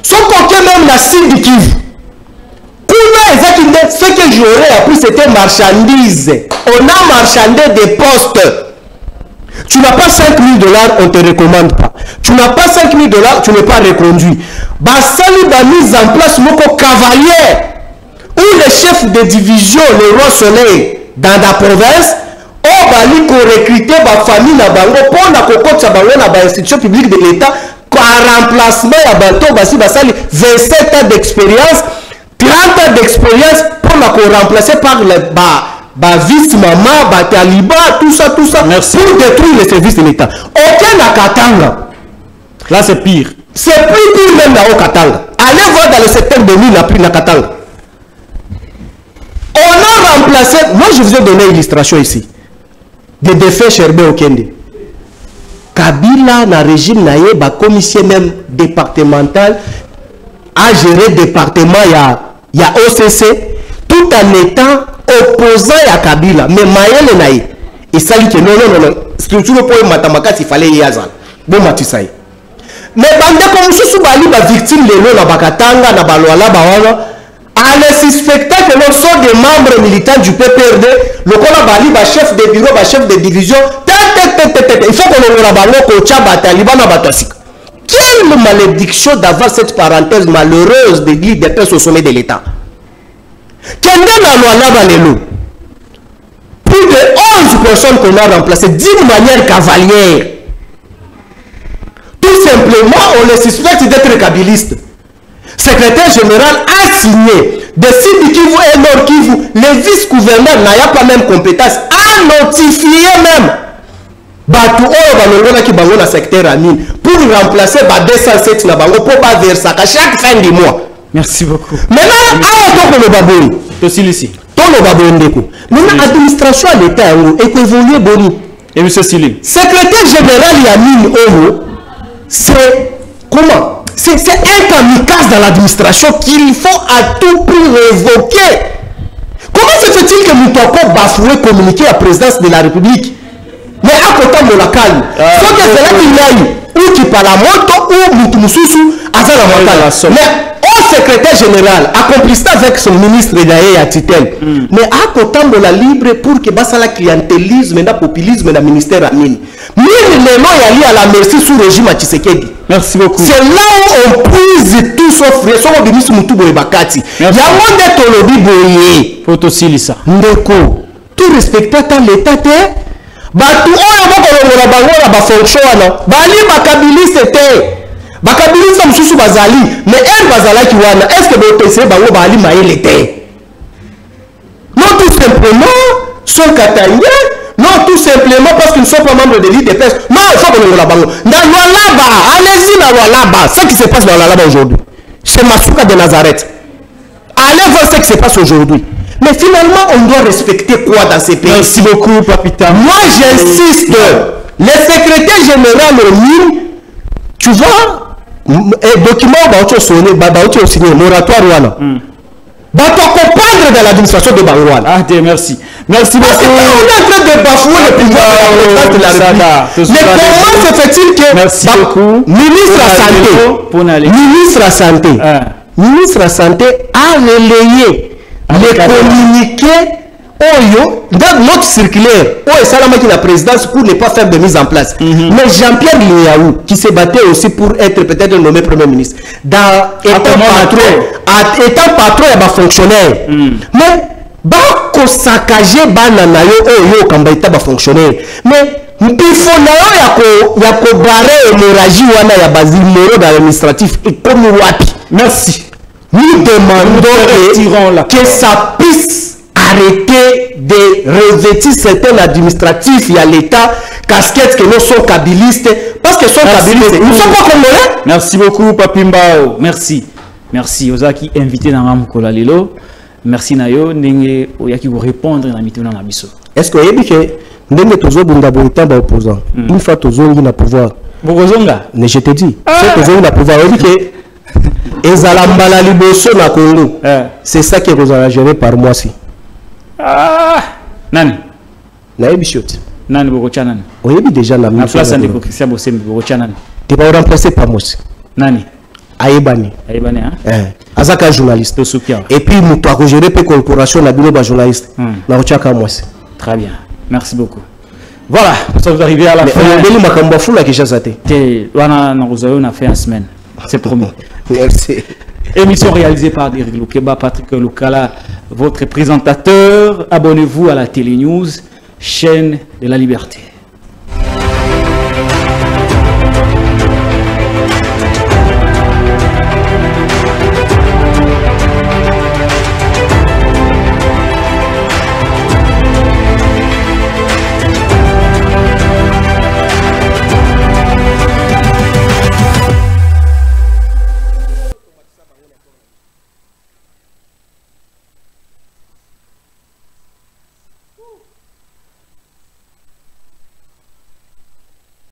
[SPEAKER 2] soko que même la Sud Kivu kuna exactement ce que j'aurais appris c'était marchandise. On a marchandé des postes. Tu n'as pas 5 000 $, on ne te recommande pas. Tu n'as pas 5 000 $, tu n'es pas reconduit. Basali ba mise en place moko cavalière où les chefs de division, le roi soleil dans la province, ont bali ko recruter ba famille na bango pour na kokotsa bango na ba institution publique de l'État en remplacement ya bato basi basali 27 ans d'expérience, 30 ans d'expérience pour na ko remplacer par le ba vice maman, ba taliba, tout ça. Merci. Pour détruire les services de l'État. Aucun na Katanga.
[SPEAKER 1] Là c'est pire.
[SPEAKER 2] C'est plus pire même là au Katanga. Allez voir dans le secteur de l'île la plus na Katanga. On a remplacé, moi je vous ai donné une illustration ici, des défaits Sherbe Okende. Kabila, na régime naïe, ba commission même départemental, a géré département, il y a OCC, tout en étant opposant à Kabila. Mais Maël naïe, il s'agit que non, structure pour Matamaka, il fallait y aller. Bon, Matisaï. Mais bande comme si sous Bali, ba victime de l'eau, na Bakatanga, na Baloala, Bawana, à les suspecter que nous sommes des membres militants du PPRD, le Bali, le chef de bureau, le chef de division, il faut qu'on ait un taliban. Quelle malédiction d'avoir cette parenthèse malheureuse de dire des personnes au sommet de l'État. Plus de 11 personnes qu'on a remplacées d'une manière cavalière. Tout simplement, on le suspecte d'être kabyliste. Secrétaire général a signé de Sud Kivu et Nord Kivu, les vice-gouverneurs n'ont pas même compétence, a notifié même Batu Oyo Banongona qui bango na secteur à mine pour remplacer 207 na bango pour pas verser à chaque fin du mois.
[SPEAKER 1] Merci beaucoup.
[SPEAKER 2] Maintenant, à le baboni.
[SPEAKER 1] Aussi ici.
[SPEAKER 2] Tout le baboni. Maintenant, administration à l'État est évolué boni.
[SPEAKER 1] Et monsieur Sili.
[SPEAKER 2] Secrétaire général Yamine Oyo, c'est comment? C'est un kamikaze dans l'administration qu'il faut à tout prix révoquer. Comment se fait-il que nous pouvons bafouer communiquer à la présidence de la République? Mais à côté de la calme, soit que c'est là qu'il y a eu, ou qui parle à moto, ou Moutoumoussousou, à la montagne. Mais au secrétaire général, accomplissant avec son ministre Gaye à Titel, mais à côté de la libre pour que basa la clientélisme et le populisme dans le ministère à mine. Mais les noms y aller à la merci sous le régime à Tshisekedi.
[SPEAKER 1] Merci beaucoup.
[SPEAKER 2] C'est là où on puise tout sauf frère, soit au ministre Moutoubo et Bakati. Il y a moins d'être au lobby boyé.
[SPEAKER 1] Faut aussi lire
[SPEAKER 2] Ndeko, tout respectant l'État, Batu oyo bokolongola bango na bafonction wana bali bakabiliste te bakabiliste mususu bazali mais elle bazalaki wana est-ce que botese bango bali maele te non tout simplement son katanga non tout simplement parce qu'ils ne sont pas membres de l'IDPS non il faut kolongola bango dans Lualaba allez-y dans Lualaba ce qui se passe dans Lualaba aujourd'hui c'est Masuka de Nazareth allez voir ce qui se passe aujourd'hui. Mais finalement, on doit respecter quoi dans ces pays?
[SPEAKER 1] Merci beaucoup, Papita.
[SPEAKER 2] Moi, j'insiste. Le secrétaire général au mine, tu vois, document, bah, signé, moratoire, voilà. Bah, tu comprendre dans l'administration de Bangouane.
[SPEAKER 1] Ah, merci. Merci beaucoup.
[SPEAKER 2] Parce qu'on est en train de bafouer le pouvoir de la République. Mais comment se fait-il que...
[SPEAKER 1] Merci beaucoup.
[SPEAKER 2] Ministre à santé. Ministre à santé a relayé les communiqués dans notre circulaire où est la présidence pour ne pas faire de mise en place. Mais Jean-Pierre Liaou, qui s'est battu aussi pour être peut-être nommé Premier ministre, étant patron et fonctionnaire. Mais bako saccager banana yo kambaita ba fonctionnaire. Mais mpifo na yo ya ko barrer hémorragie wana ya bazimero dans l'administratif et comme wapi.
[SPEAKER 1] Merci.
[SPEAKER 2] Nous demandons que ça puisse arrêter de revêtir certains administratifs. Il y a l'État, casquettes que nous sommes kabylistes, parce que nous sommes kabylistes. Nous ne sommes pas congolais.
[SPEAKER 1] Merci beaucoup, Papimbao. Merci. Merci. Ozaki invité dans Ramkola Lelo. Merci Nayo. Nenge Oyaki vous répondre dans Mituna Nabiso.
[SPEAKER 2] Est-ce que vous avez dit que nous avons été opposants? Une fois que nous avons le pouvoir. Mais je te dis, c'est que nous avons le pouvoir. C'est ça qui vous a géré par moi si.
[SPEAKER 1] Nani
[SPEAKER 2] Nani
[SPEAKER 1] Bogochanan.
[SPEAKER 2] On est déjà la
[SPEAKER 1] même place de Christian Bossem Bogochanan.
[SPEAKER 2] Tu vas remplacer par moi.
[SPEAKER 1] Nani
[SPEAKER 2] Aïbani.
[SPEAKER 1] Aïbani, hein?
[SPEAKER 2] Azaka journaliste. Et puis, nous avons géré la corporation, la bureau journaliste.
[SPEAKER 1] Très bien. Merci beaucoup. Voilà, nous sommes arrivés à la fin. On a fait une semaine. C'est promis.
[SPEAKER 2] Merci.
[SPEAKER 1] Émission réalisée par Derrick Loukeba, Patrick Loukala, votre présentateur. Abonnez-vous à la Télé News, chaîne de la liberté.